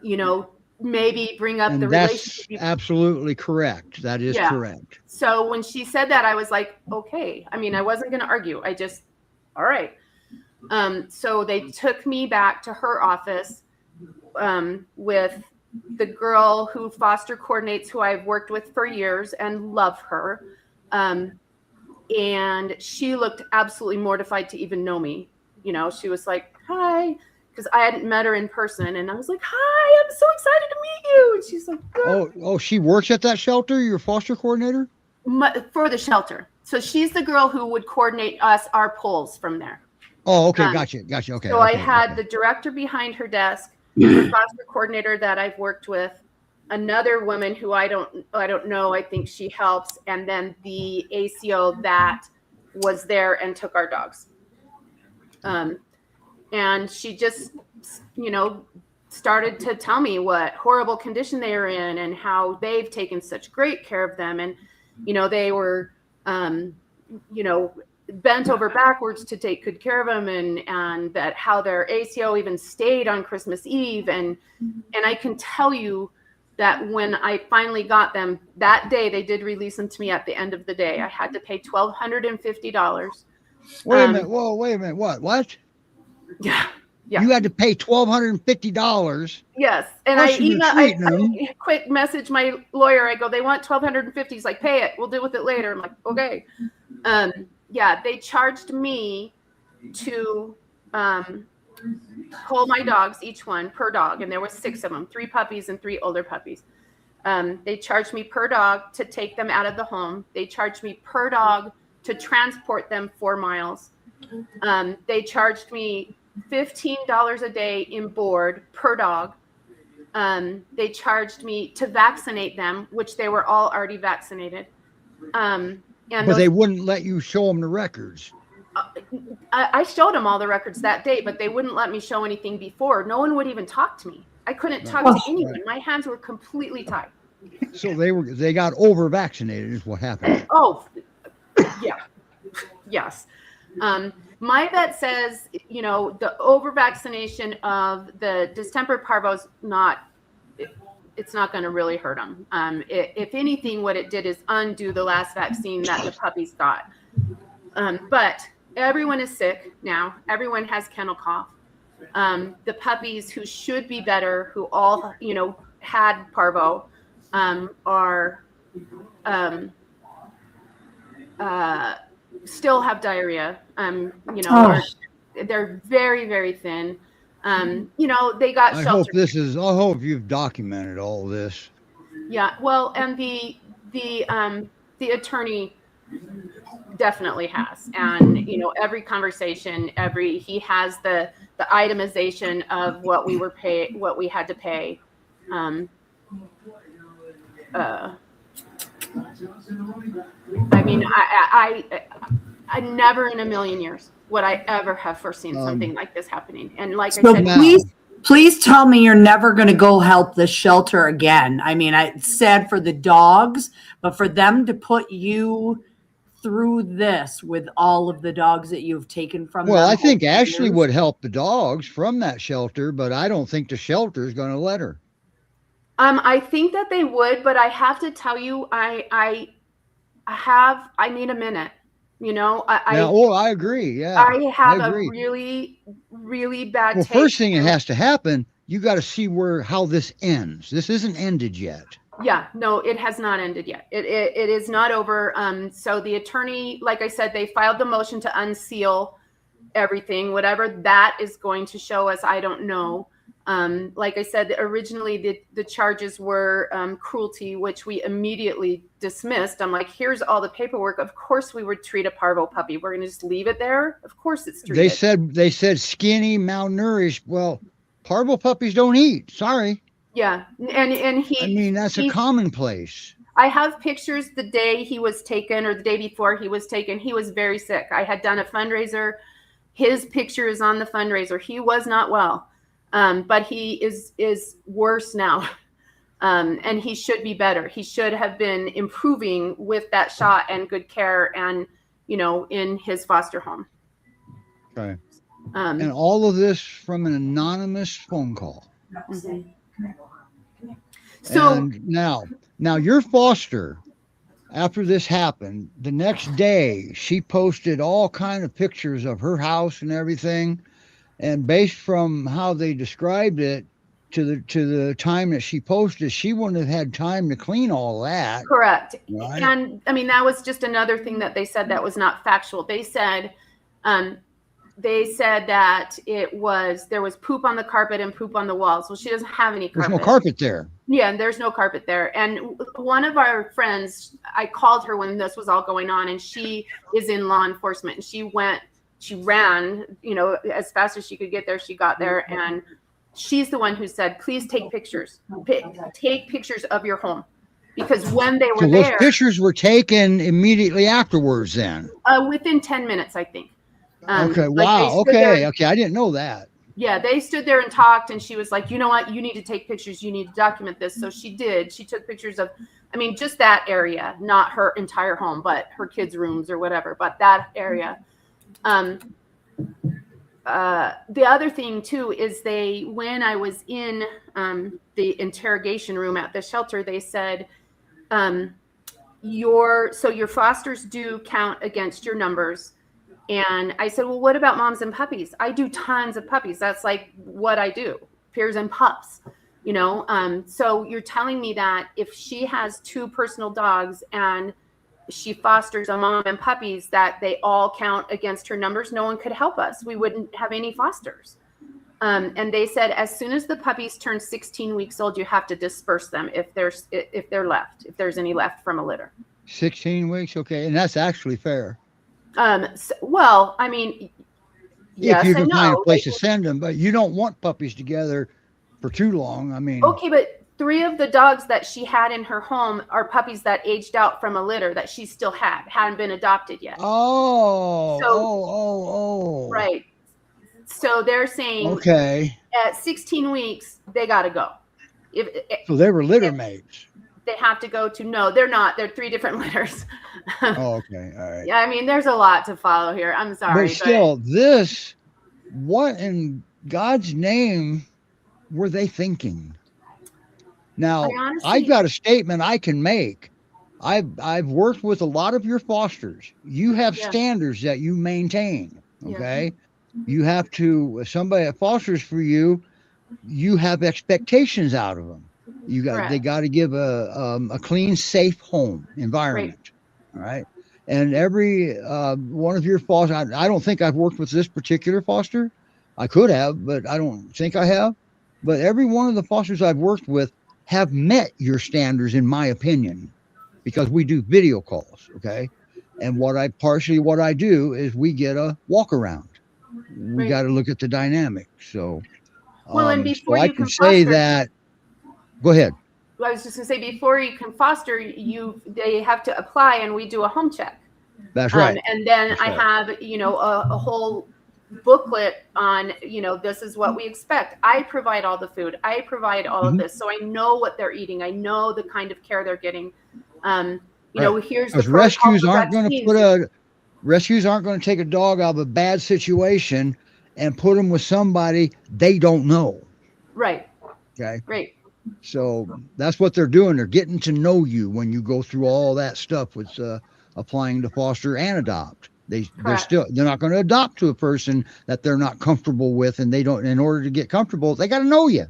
you know, maybe bring up And the that's relationship. absolutely correct. That is correct. So when she said that, I was like, okay. I mean, I wasn't going to argue. I just, all right. So they took me back to her office with the girl who foster coordinates, who I've worked with for years and love her. And she looked absolutely mortified to even know me. You know, she was like, hi, because I hadn't met her in person. And I was like, hi, I'm so excited to meet you. And she's like, oh, she works at that shelter, your foster coordinator? For the shelter. So she's the girl who would coordinate us, our polls from there. Oh, okay. Gotcha. Okay. So I had the director behind her desk, the foster coordinator that I've worked with, another woman who I don't know. I think she helps. And then the ACO that was there and took our dogs. And she just, you know, started to tell me what horrible condition they are in and how they've taken such great care of them. And, you know, they were, you know, bent over backwards to take good care of them, and that how their ACO even stayed on Christmas Eve. And I can tell you that when I finally got them that day, they did release them to me at the end of the day. I had to pay $1,250. Wait a minute. Whoa, wait a minute. What? Yeah. You had to pay $1,250. Yes. And I quick message my lawyer. I go, they want $1,250. He's like, pay it. We'll deal with it later. I'm like, okay. Yeah, they charged me to pull my dogs, each one per dog. And there was 6 of them, 3 puppies and 3 older puppies. They charged me per dog to take them out of the home. They charged me per dog to transport them 4 miles. They charged me $15 a day in board per dog. They charged me to vaccinate them, which they were all already vaccinated. But they wouldn't let you show them the records. I showed them all the records that day, but they wouldn't let me show anything before. No one would even talk to me. I couldn't talk to anyone. My hands were completely tied. So they got over vaccinated is what happened. Oh, yeah. Yes. My vet says, you know, the over vaccination of the distemper parvo's it's not going to really hurt them. If anything, what it did is undo the last vaccine that the puppies got. But everyone is sick now. Everyone has kennel cough. The puppies who should be better, who all, you know, had parvo, are still have diarrhea. You know, they're very, very thin. You know, they got sheltered. I hope you've documented all this. Yeah, well, and the attorney definitely has, and you know, every conversation, he has the itemization of what we had to pay. I mean, I never in a million years would I ever have foreseen something like this happening. And like I said, please tell me you're never going to go help the shelter again. I mean, it's sad for the dogs, but for them to put you through this with all of the dogs that you've taken from them. Well, I think Ashley would help the dogs from that shelter, but I don't think the shelter is going to let her. I think that they would, but I have to tell you, I need a minute. You know, I agree. Yeah, I have a really, really bad taste. First thing that has to happen, you got to see how this ends. This isn't ended yet. Yeah, no, it has not ended yet. It is not over. So the attorney, like I said, they filed the motion to unseal everything. Whatever that is going to show us, I don't know. Like I said, originally the charges were cruelty, which we immediately dismissed. I'm like, here's all the paperwork. Of course we would treat a parvo puppy. We're going to just leave it there. Of course it's treated. They said skinny, malnourished. Well, parvo puppies don't eat. Sorry. Yeah. And that's a commonplace. I have pictures the day he was taken or the day before he was taken. He was very sick. I had done a fundraiser. His picture is on the fundraiser. He was not well. But he is worse now. And he should be better. He should have been improving with that shot and good care and, you know, in his foster home. Okay. And all of this from an anonymous phone call. Mhm. So And now your foster, after this happened, the next day she posted all kind of pictures of her house and everything. And based from how they described it to the time that she posted, she wouldn't have had time to clean all that. correct. Right. And I mean, that was just another thing that they said that was not factual. They said that there was poop on the carpet and poop on the walls. Well, she doesn't have any There's carpet. no carpet there. Yeah, and there's no carpet there. And one of our friends, I called her when this was all going on, and she is in law enforcement. And she ran, as fast as she could get there. She got there, and she's the one who said, please take pictures. Take pictures of your home. Because when they were So those there, pictures were taken immediately afterwards then. within 10 minutes, I think. Okay, like wow. they stood there- Okay, I didn't know that. Yeah, they stood there and talked, and she was like, you know what? You need to take pictures. You need to document this. So she did. She took pictures of, just that area, not her entire home, but her kids' rooms or whatever, but that area. The other thing too is when I was in the interrogation room at the shelter, they said, your fosters do count against your numbers. And I said, well, what about moms and puppies? I do tons of puppies. That's like what I do, Pyrs and Pups, so you're telling me that if she has 2 personal dogs and she fosters a mom and puppies, that they all count against her numbers, no one could help us. We wouldn't have any fosters. And they said, as soon as the puppies turn 16 weeks old, you have to disperse them if there's any left from a litter. 16 weeks, okay, and that's actually fair. Yes If you can and find no. a place to send them, but you don't want puppies together for too long. Okay, but 3 of the dogs that she had in her home are puppies that aged out from a litter that she still hadn't been adopted yet. Oh. Right. So they're saying, Okay. at 16 weeks, they got to go. So they were litter mates. They have to go to, no, they're not. They're 3 different litters. Oh, okay. All right. Yeah, there's a lot to follow here. I'm sorry. But still, what in God's name were they thinking? Now, I've got a statement I can make. I've worked with a lot of your fosters. You have standards that you maintain. Okay. You have to, somebody that fosters for you, you have expectations out of them. They got to give a clean, safe home environment. All right. And every one of your fosters, I don't think I've worked with this particular foster. I could have, but I don't think I have. But every one of the fosters I've worked with have met your standards, in my opinion, because we do video calls. Okay. And what I do is we get a walk around. We got to look at the dynamics. So, and before so I can say that. Go ahead. I was just going to say, before you can foster, they have to apply, and we do a home check. That's right. And then I have, a whole booklet on, this is what we expect. I provide all the food. I provide all of this. So I know what they're eating. I know the kind of care they're getting. Here's the rescues aren't going to take a dog out of a bad situation and put them with somebody they don't know. Right. Okay. Right. So that's what they're doing. They're getting to know you when you go through all that stuff with applying to foster and adopt. They're not going to adopt to a person that they're not comfortable with, and they don't. In order to get comfortable, they got to know you.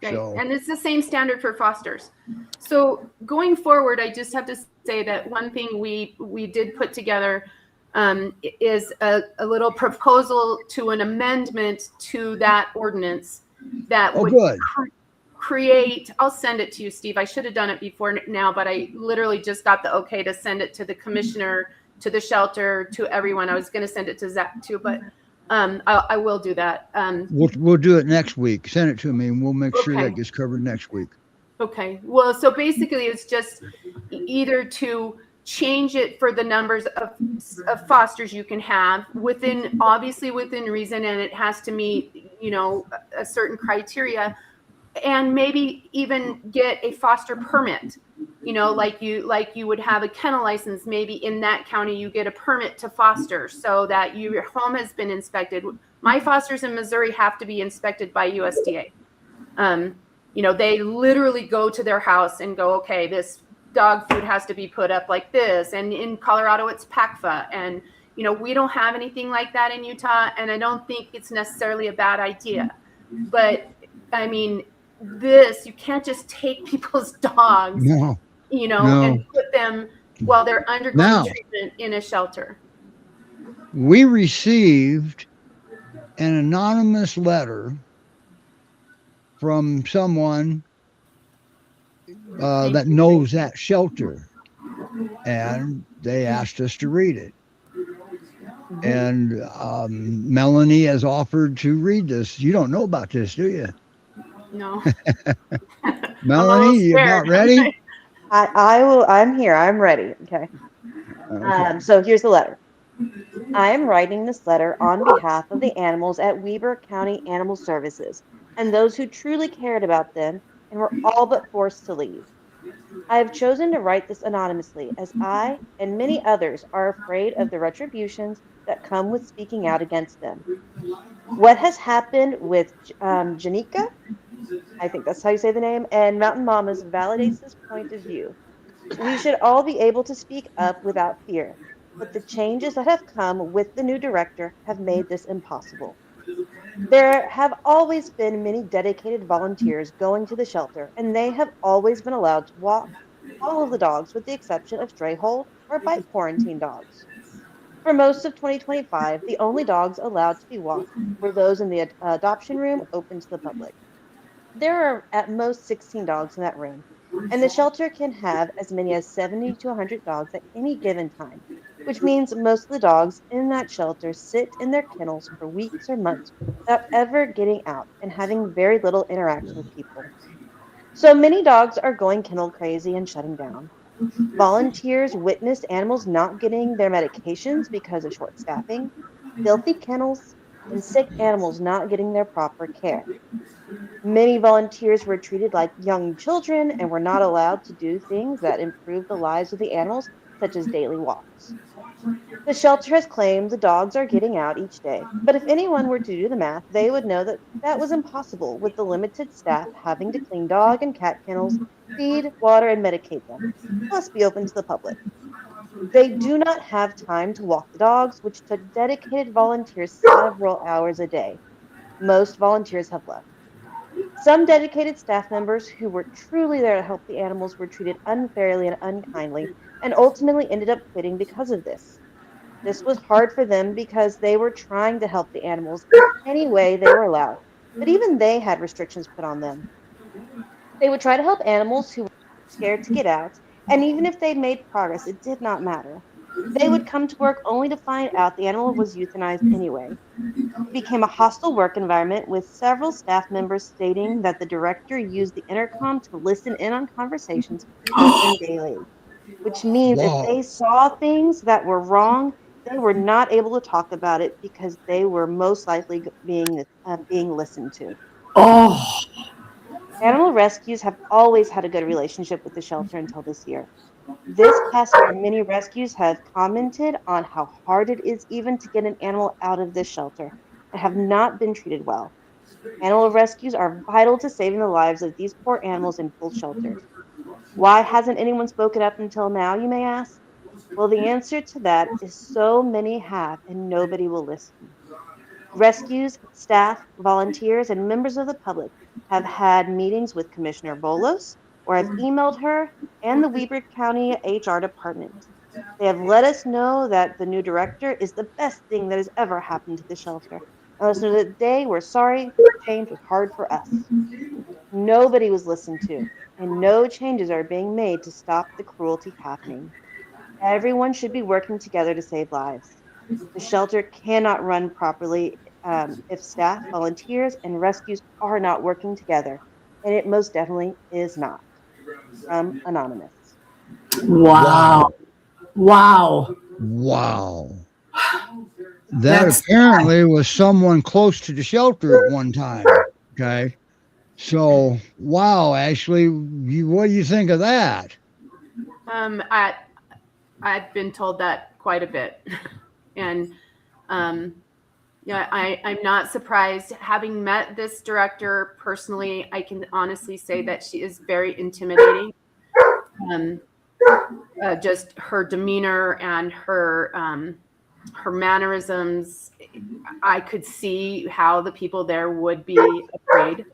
Right. So. And it's the same standard for fosters. So going forward, I just have to say that one thing we did put together is a little proposal to an amendment to that ordinance that would create. I'll send it to you, Steve. I should have done it before now, but I literally just got the okay to send it to the commissioner, to the shelter, to everyone. I was going to send it to Zach too, but I will do that. We'll do it next week. Send it to me, and we'll make sure that gets covered next week. Okay. Well, so basically, it's just either to change it for the numbers of fosters you can have obviously within reason, and it has to meet, a certain criteria, and maybe even get a foster permit. You know, like you would have a kennel license. Maybe in that county you get a permit to foster, so that your home has been inspected. My fosters in Missouri have to be inspected by USDA. You know, they literally go to their house and go, okay, this dog food has to be put up like this. And in Colorado, it's PACFA. And, you know, we don't have anything like that in Utah. And I don't think it's necessarily a bad idea. But, I mean, you can't just take people's dogs, you know, and put them while they're undergoing treatment in a shelter. We received an anonymous letter from someone that knows that shelter, and they asked us to read it. And Melanie has offered to read this. You don't know about this, do you? No. Melanie, you not ready? I will. I'm here. I'm ready. Okay. So here's the letter. I am writing this letter on behalf of the animals at Weber County Animal Services and those who truly cared about them and were all but forced to leave. I have chosen to write this anonymously as I and many others are afraid of the retributions that come with speaking out against them. What has happened with Janika, I think that's how you say the name, and Mountain Mamas validates this point of view. We should all be able to speak up without fear, but the changes that have come with the new director have made this impossible. There have always been many dedicated volunteers going to the shelter, and they have always been allowed to walk all of the dogs with the exception of stray hold or bite quarantine dogs. For most of 2025, the only dogs allowed to be walked were those in the adoption room open to the public. There are at most 16 dogs in that room, and the shelter can have as many as 70 to 100 dogs at any given time, which means most of the dogs in that shelter sit in their kennels for weeks or months without ever getting out and having very little interaction with people. So many dogs are going kennel crazy and shutting down. Volunteers witnessed animals not getting their medications because of short staffing, filthy kennels, and sick animals not getting their proper care. Many volunteers were treated like young children and were not allowed to do things that improve the lives of the animals, such as daily walks. The shelter has claimed the dogs are getting out each day, but if anyone were to do the math, they would know that that was impossible with the limited staff having to clean dog and cat kennels, feed, water, and medicate them, plus be open to the public. They do not have time to walk the dogs, which took dedicated volunteers several hours a day. Most volunteers have left. Some dedicated staff members who were truly there to help the animals were treated unfairly and unkindly and ultimately ended up quitting because of this. This was hard for them because they were trying to help the animals in any way they were allowed, but even they had restrictions put on them. They would try to help animals who were scared to get out, and even if they made progress, it did not matter. They would come to work only to find out the animal was euthanized anyway. It became a hostile work environment with several staff members stating that the director used the intercom to listen in on conversations daily, which means if they saw things that were wrong, they were not able to talk about it because they were most likely being listened to. Animal rescues have always had a good relationship with the shelter until this year. This past year, many rescues have commented on how hard it is even to get an animal out of this shelter and have not been treated well. Animal rescues are vital to saving the lives of these poor animals in full shelters. Why hasn't anyone spoken up until now, you may ask? Well, the answer to that is so many have and nobody will listen. Rescues, staff, volunteers, and members of the public have had meetings with Commissioner Bolos or have emailed her and the Weber County HR department. They have let us know that the new director is the best thing that has ever happened to the shelter. And let us know that they were sorry change was hard for us. Nobody was listened to, and no changes are being made to stop the cruelty happening. Everyone should be working together to save lives. The shelter cannot run properly if staff, volunteers, and rescues are not working together, and it most definitely is not. From Anonymous. Wow. That apparently was someone close to the shelter at one time. Okay. So, wow, Ashley, what do you think of that? I've been told that quite a bit, and yeah, I'm not surprised. Having met this director personally, I can honestly say that she is very intimidating. Just her demeanor and her mannerisms, I could see how the people there would be afraid.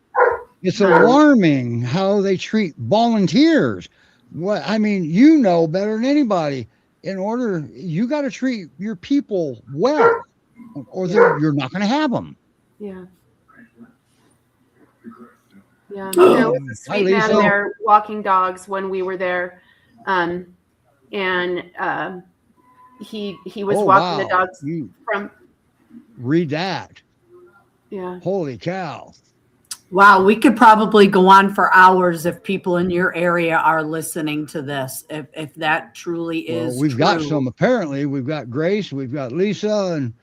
It's alarming how they treat volunteers. What I mean, you know better than anybody. You got to treat your people well, or you're not going to have them. Yeah. Yeah. There was a sweet man there walking dogs when we were there. He was walking the dogs from. Read that. Yeah. Holy cow. Wow, we could probably go on for hours if people in your area are listening to this. If that truly is well, we've true. got some. Apparently, we've got Grace, we've got Lisa, and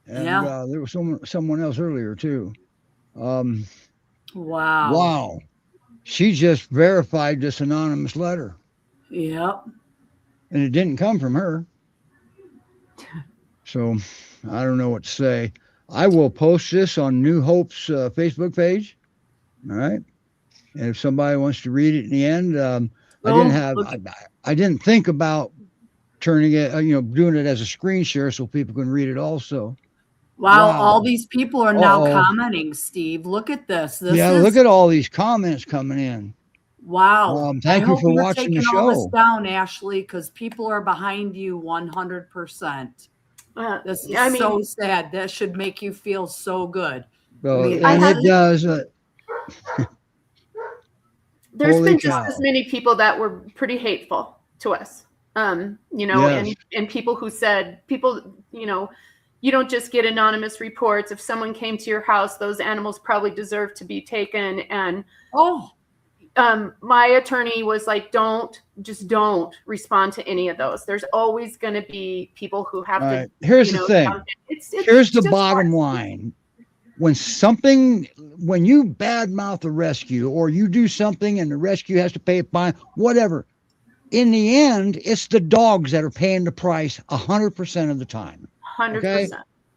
there was someone else earlier too. Wow. Wow. She just verified this anonymous letter. Yep. And it didn't come from her. So I don't know what to say. I will post this on New Hope's Facebook page. All right. And if somebody wants to read it in the end, I didn't think about turning it, doing it as a screen share so people can read it also. Wow. All these people are now commenting, Steve. Look at this. Look at all these comments coming in. Wow. Thank you for watching the show. All this down, Ashley, because people are behind you 100%. This is so sad. That should make you feel so good. It does. There's been just as many people that were pretty hateful to us. And people who said, you don't just get anonymous reports. If someone came to your house, those animals probably deserve to be taken. And my attorney was like, don't respond to any of those. There's always going to be people who have to. Here's the thing. Here's the bottom line. When you badmouth a rescue or you do something and the rescue has to pay a fine, whatever, in the end, it's the dogs that are paying the price 100% of the time. 100%. Okay?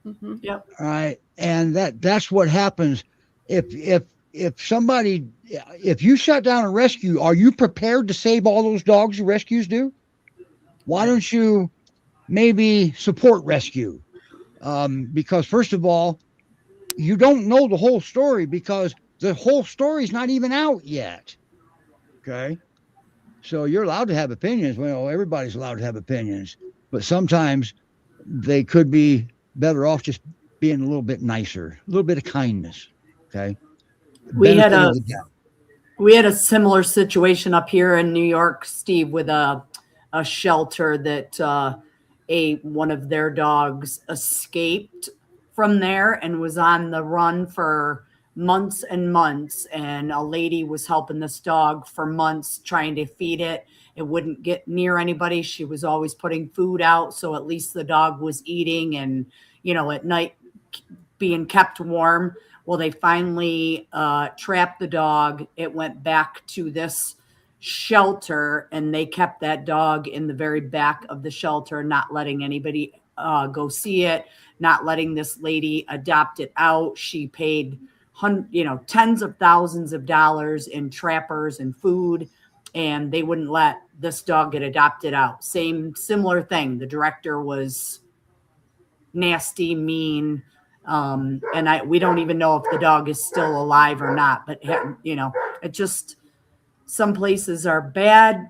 Mm-hmm. Yep. All right. And that's what happens. If you shut down a rescue, are you prepared to save all those dogs the rescues do? Why don't you maybe support rescue? Because first of all, you don't know the whole story because the whole story is not even out yet. Okay. So you're allowed to have opinions. Well, everybody's allowed to have opinions, but sometimes they could be better off just being a little bit nicer, a little bit of kindness. Okay. We had a similar situation up here in New York, Steve, with a shelter that one of their dogs escaped from there and was on the run for months and months. And a lady was helping this dog for months, trying to feed it. It wouldn't get near anybody. She was always putting food out. So at least the dog was eating and, at night being kept warm. Well, they finally trapped the dog. It went back to this shelter and they kept that dog in the very back of the shelter, not letting anybody go see it, not letting this lady adopt it out. She paid tens of thousands of dollars in trappers and food, and they wouldn't let this dog get adopted out. Similar thing. The director was nasty, mean. And we don't even know if the dog is still alive or not, but it just, some places are bad.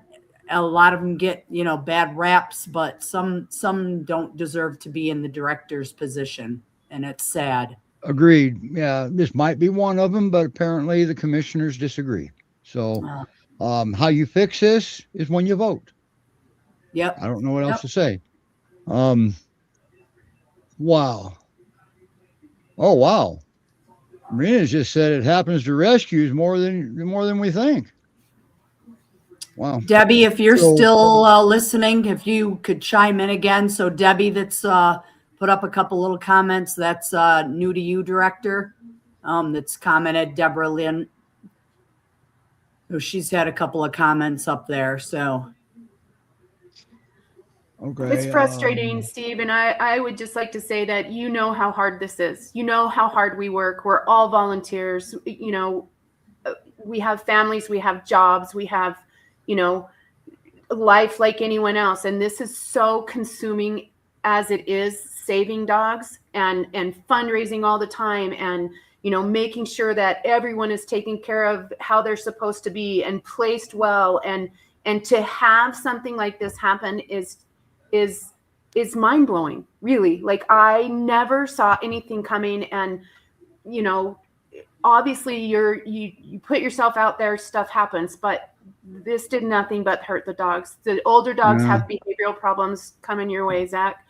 A lot of them get, bad raps, but some don't deserve to be in the director's position. And it's sad. Agreed. Yeah. This might be one of them, but apparently the commissioners disagree. So, how you fix this is when you vote. Yep. I don't know what else to say. Wow. Oh, wow. Marina's just said it happens to rescues more than we think. Wow. Debbie, if you're still listening, if you could chime in again. So Debbie, that's put up a couple little comments. That's new to you, director. That's commented. Deborah Lynn So she's had a couple of comments up there. So Okay. It's frustrating, Steve, and I would just like to say that you know how hard this is. You know how hard we work. We're all volunteers. You know, we have families, we have jobs, we have, you know, life like anyone else. And this is so consuming as it is, saving dogs and fundraising all the time, and, you know, making sure that everyone is taken care of how they're supposed to be and placed well. And to have something like this happen is mind blowing, really. Like, I never saw anything coming. And, you know, obviously you put yourself out there, stuff happens, but this did nothing but hurt the dogs. The older dogs have behavioral problems coming your way, Zach.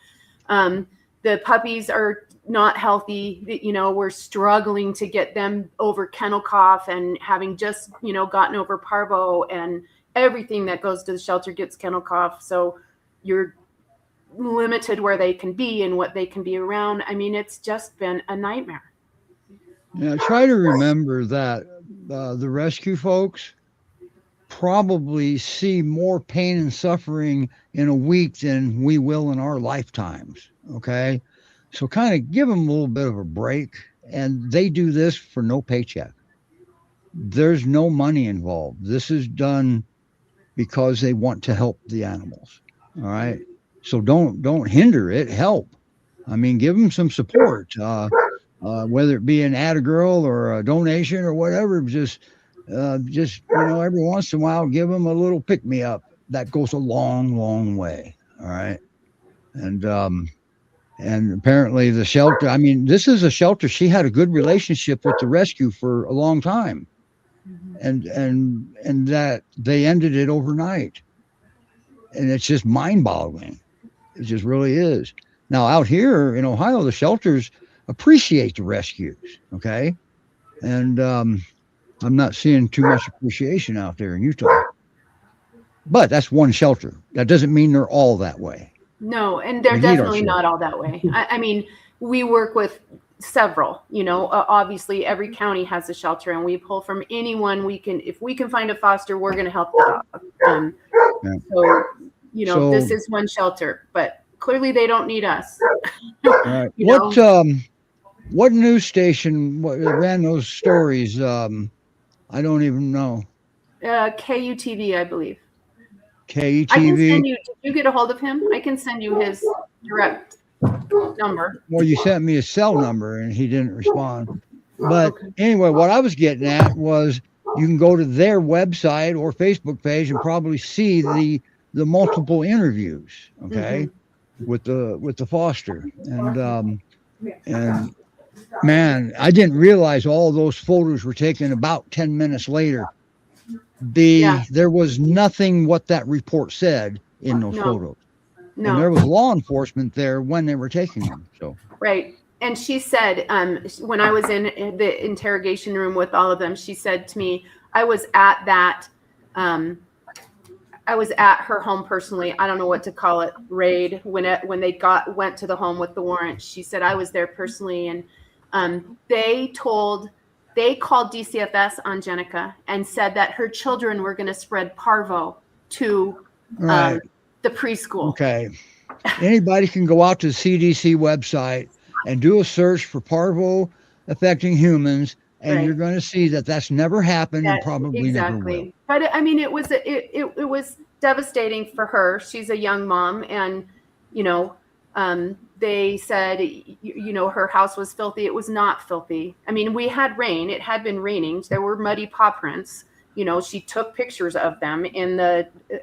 The puppies are not healthy. You know, we're struggling to get them over kennel cough, and having just, you know, gotten over parvo, and everything that goes to the shelter gets kennel cough. So you're limited where they can be and what they can be around. I mean, it's just been a nightmare. Yeah, try to remember that the rescue folks probably see more pain and suffering in a week than we will in our lifetimes. Okay. So kind of give them a little bit of a break. And they do this for no paycheck. There's no money involved. This is done because they want to help the animals. All right. So don't hinder it. Help. I mean, give them some support. Whether it be an add a girl or a donation or whatever, just you know, every once in a while, give them a little pick me up. That goes a long, long way. All right. And apparently the shelter, I mean, this is a shelter. She had a good relationship with the rescue for a long time, and that they ended it overnight. And it's just mind boggling. It just really is. Now out here in Ohio, the shelters appreciate the rescues. Okay. And I'm not seeing too much appreciation out there in Utah, but that's one shelter. That doesn't mean they're all that way. No, and they're definitely not all that way. I mean, we work with several, you know, obviously every county has a shelter, and we pull from anyone we can. If we can find a foster, we're going to help the dog. So, you know, this is one shelter, but clearly they don't need us. All right. What news station ran those stories? I don't even know. KUTV, I believe. KUTV. I can send you. Did you get a hold of him? I can send you his direct number. Well, you sent me his cell number and he didn't respond. But anyway, what I was getting at was you can go to their website or Facebook page and probably see the multiple interviews, okay, with the foster. And man, I didn't realize all those photos were taken about 10 minutes later. There was nothing what that report said in those photos. No. And there was law enforcement there when they were taking them. So right. And she said, when I was in the interrogation room with all of them, she said to me, I was at that, I was at her home personally. I don't know what to call it, raid, when they went to the home with the warrant. She said, I was there personally. And they called DCFS on Jenica and said that her children were going to spread parvo to the preschool. Okay. Anybody can go out to the CDC website and do a search for parvo affecting humans, and you're going to see that that's never happened and probably never will. But I mean, it was devastating for her. She's a young mom, and you know, they said, you know, her house was filthy. It was not filthy. I mean, we had rain. It had been raining. There were muddy paw prints. You know, she took pictures of them in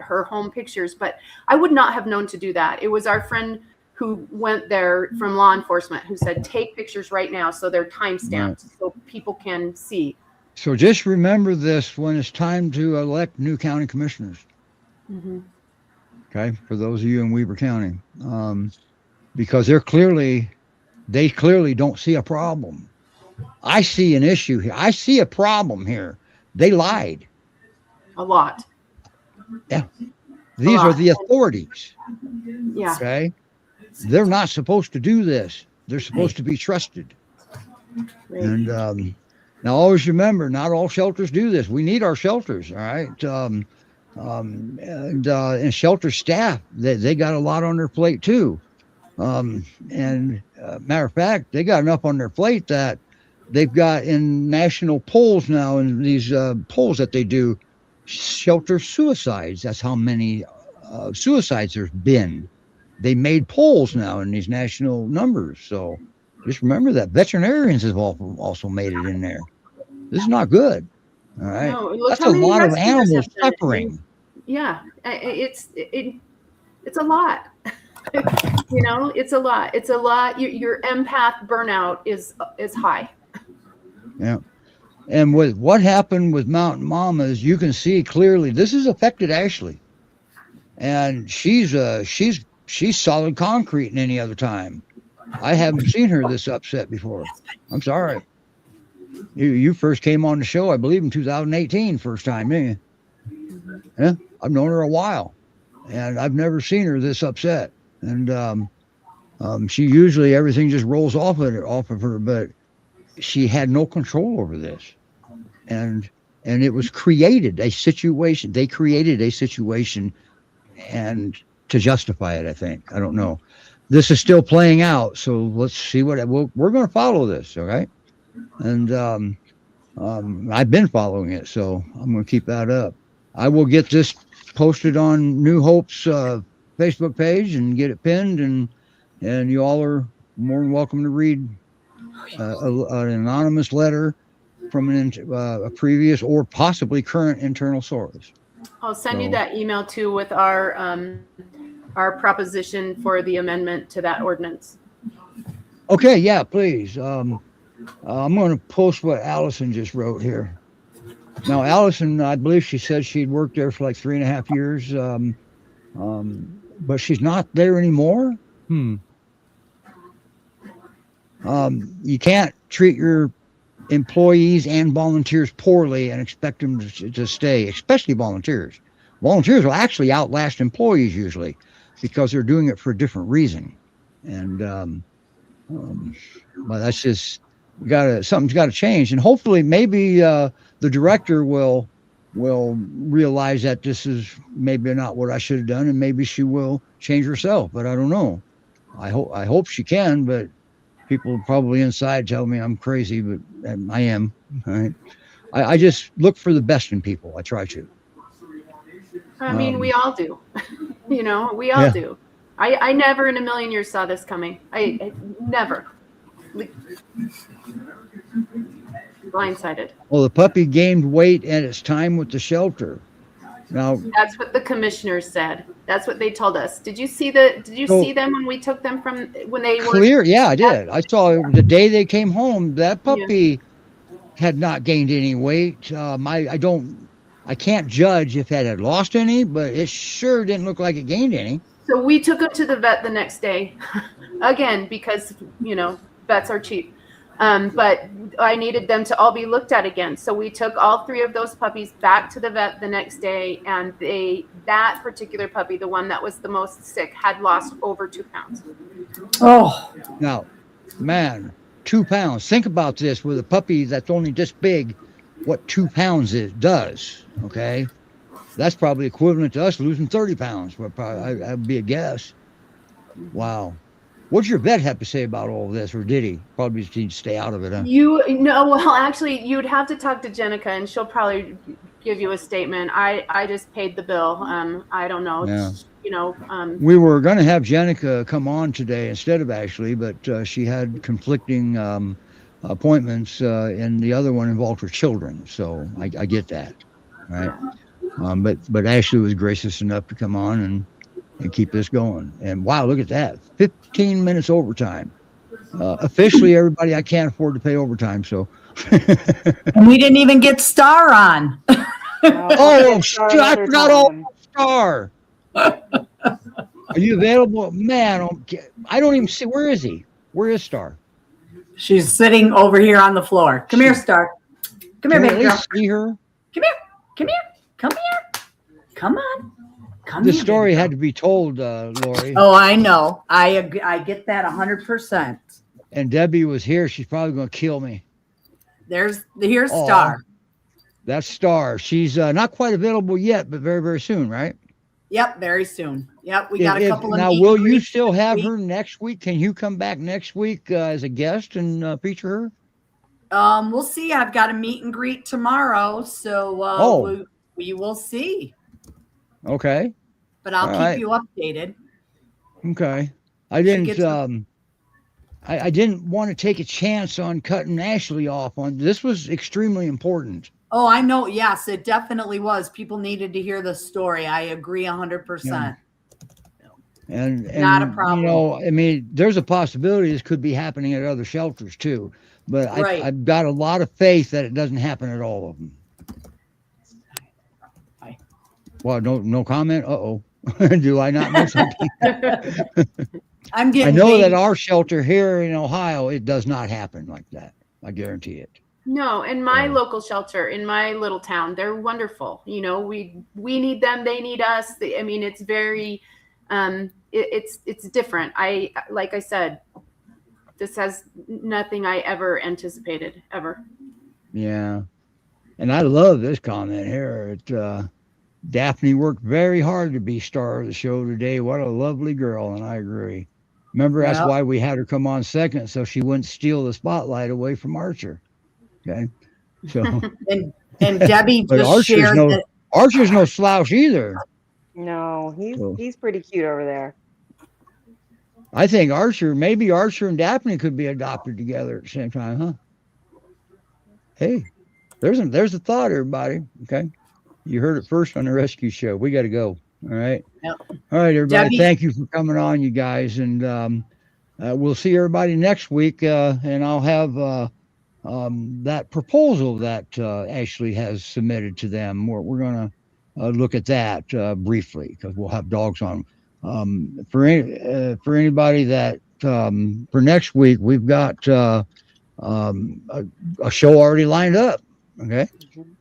her home pictures, but I would not have known to do that. It was our friend who went there from law enforcement who said, take pictures right now so they're timestamped so people can see. So just remember this when it's time to elect new county commissioners. Okay, for those of you in Weber County. Because they clearly don't see a problem. I see an issue here. I see a problem here. They lied. A lot. Yeah. These are the authorities. Yeah. Okay. They're not supposed to do this. They're supposed to be trusted. Right. And Now, always remember, not all shelters do this. We need our shelters, all right? And shelter staff, they got a lot on their plate too. Matter of fact, they got enough on their plate that they've got in national polls now, in these polls that they do, shelter suicides. That's how many suicides there's been. They made polls now in these national numbers. So just remember that veterinarians have also made it in there. This is not good. All right. No, look That's how a many lot of rescuers animals have done it. suffering. Yeah, it's a lot. You know, it's a lot. It's a lot. Your empath burnout is high. Yeah. And with what happened with Mountain Mamas, you can see clearly this has affected Ashley. And she's solid concrete in any other time. I haven't seen her this upset before. I'm sorry. You first came on the show, I believe, in 2018, first time, didn't you? Yeah, I've known her a while, and I've never seen her this upset. And she usually everything just rolls off of her, but she had no control over this, and it was created a situation. They created a situation, and to justify it, I think. I don't know. This is still playing out, so let's see what we're going to follow this, all right? And I've been following it, so I'm going to keep that up. I will get this posted on New Hope's Facebook page and get it pinned, and you all are more than welcome to read an anonymous letter from a previous or possibly current internal source. I'll send you that email too with our proposition for the amendment to that ordinance. Okay, yeah, please. I'm going to post what Allison just wrote here. Now, Allison, I believe she said she'd worked there for like 3.5 years, but she's not there anymore. You can't treat your employees and volunteers poorly and expect them to stay, especially volunteers. Volunteers will actually outlast employees usually because they're doing it for a different reason. And but that's just something's got to change, and hopefully maybe the director will realize that this is maybe not what I should have done, and maybe she will change herself. But I don't know. I hope she can, but people probably inside tell me I'm crazy, but I am. All right. I just look for the best in people. I try to. I mean, we all do. You know, we all do. I never in a million years saw this coming. I never. Blindsided. Well, the puppy gained weight at its time with the shelter. Now that's what the commissioners said. That's what they told us. Did you see see them when we took them from when they were clear? Yeah, I did. I saw the day they came home. That puppy had not gained any weight. I can't judge if it had lost any, but it sure didn't look like it gained any. So we took them to the vet the next day, again because vets are cheap. But I needed them to all be looked at again. So we took all 3 of those puppies back to the vet the next day, and that particular puppy, the one that was the most sick, had lost over 2 pounds. Oh. Now, man, 2 pounds. Think about this with a puppy that's only this big, what 2 pounds does, okay? That's probably equivalent to us losing 30 pounds. That'd be a guess. Wow. What'd your vet have to say about all of this, or did he? Probably just need to stay out of it, huh? Well, actually, you'd have to talk to Jenica, and she'll probably give you a statement. I just paid the bill. I don't know. Yeah. We were going to have Jenica come on today instead of Ashley, but she had conflicting appointments, and the other one involved her children. So I get that, right? But Ashley was gracious enough to come on and keep this going. And wow, look at that. 15 minutes overtime. Officially, everybody, I can't afford to pay overtime, so. And we didn't even get Star on. I forgot all Star. Are you available? Man, I don't even see. Where is he? Where is Star? She's sitting over here on the floor. Come here, Star. Come here, baby girl. See her? Come here. Come here. Come here. Come on. The story had to be told, Lori. Oh, I know. I get that 100%. And Debbie was here. She's probably going to kill me. Here's Aw. Star. That's Star. She's not quite available yet, but very, very soon, right? Yep, very soon. Yep, we got a couple of Now, meet will and you greets still this have week. her next week? Can you come back next week as a guest and feature her? We'll see. I've got a meet and greet tomorrow, so we will see. Okay. But I'll All keep right. you updated. Okay. I didn't want to take a chance on cutting Ashley off on this. Was extremely important. Oh, I know. Yes, it definitely was. People needed to hear the story. I agree 100%. And Not a problem. You know, I mean, there's a possibility this could be happening at other shelters too, but Right. I've got a lot of faith that it doesn't happen at all of them. Well, no comment. Uh-oh. Do I not know something? I'm getting I know that baby- our shelter here in Ohio, it does not happen like that. I guarantee it. No, in my local shelter, in my little town, they're wonderful. You know, we need them, they need us. I mean, it's very, it's different. Like I said, this has nothing I ever anticipated ever. Yeah, and I love this comment here. Daphne worked very hard to be star of the show today. What a lovely girl, and I agree. Remember, that's why we had her come on second, so she wouldn't steal the spotlight away from Archer. Okay, so and Debbie but just shared that. Archer's no slouch either. No, he's pretty cute over there. I think maybe Archer and Daphne could be adopted together at the same time, huh? Hey, there's a thought, everybody. Okay, you heard it first on the rescue show. We got to go. All right. Yep. All right, everybody. Debbie. Thank you for coming on, you guys, and we'll see everybody next week. And I'll have that proposal that Ashley has submitted to them. We're gonna look at that briefly because we'll have dogs on. For anybody that for next week, we've got a show already lined up. Okay.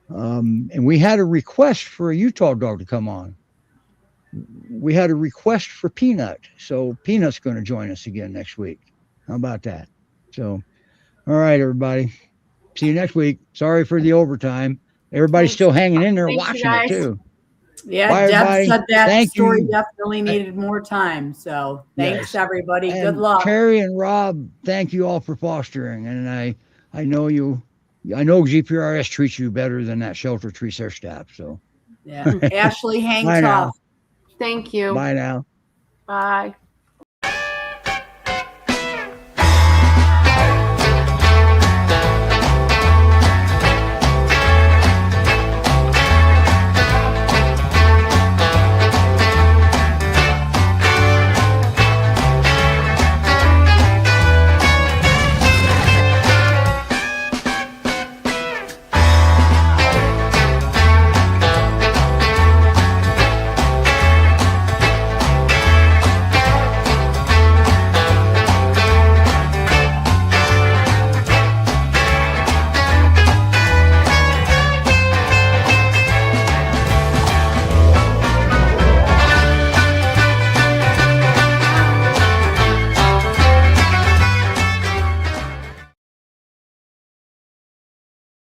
And we had a request for a Utah dog to come on. We had a request for Peanut. So Peanut's going to join us again next week. How about that? So, all right, everybody. See you next week. Sorry for the overtime. Everybody's still hanging in there watching it too. Yeah, Bye, Deb everybody. said that Thank story you. definitely needed more time. So thanks, Yes. everybody. And Good luck. Terry and Rob, thank you all for fostering. And I know GPRS treats you better than that shelter treats their staff. So Yeah. Ashley, hang Bye now. tough. Thank you. Bye now. Bye.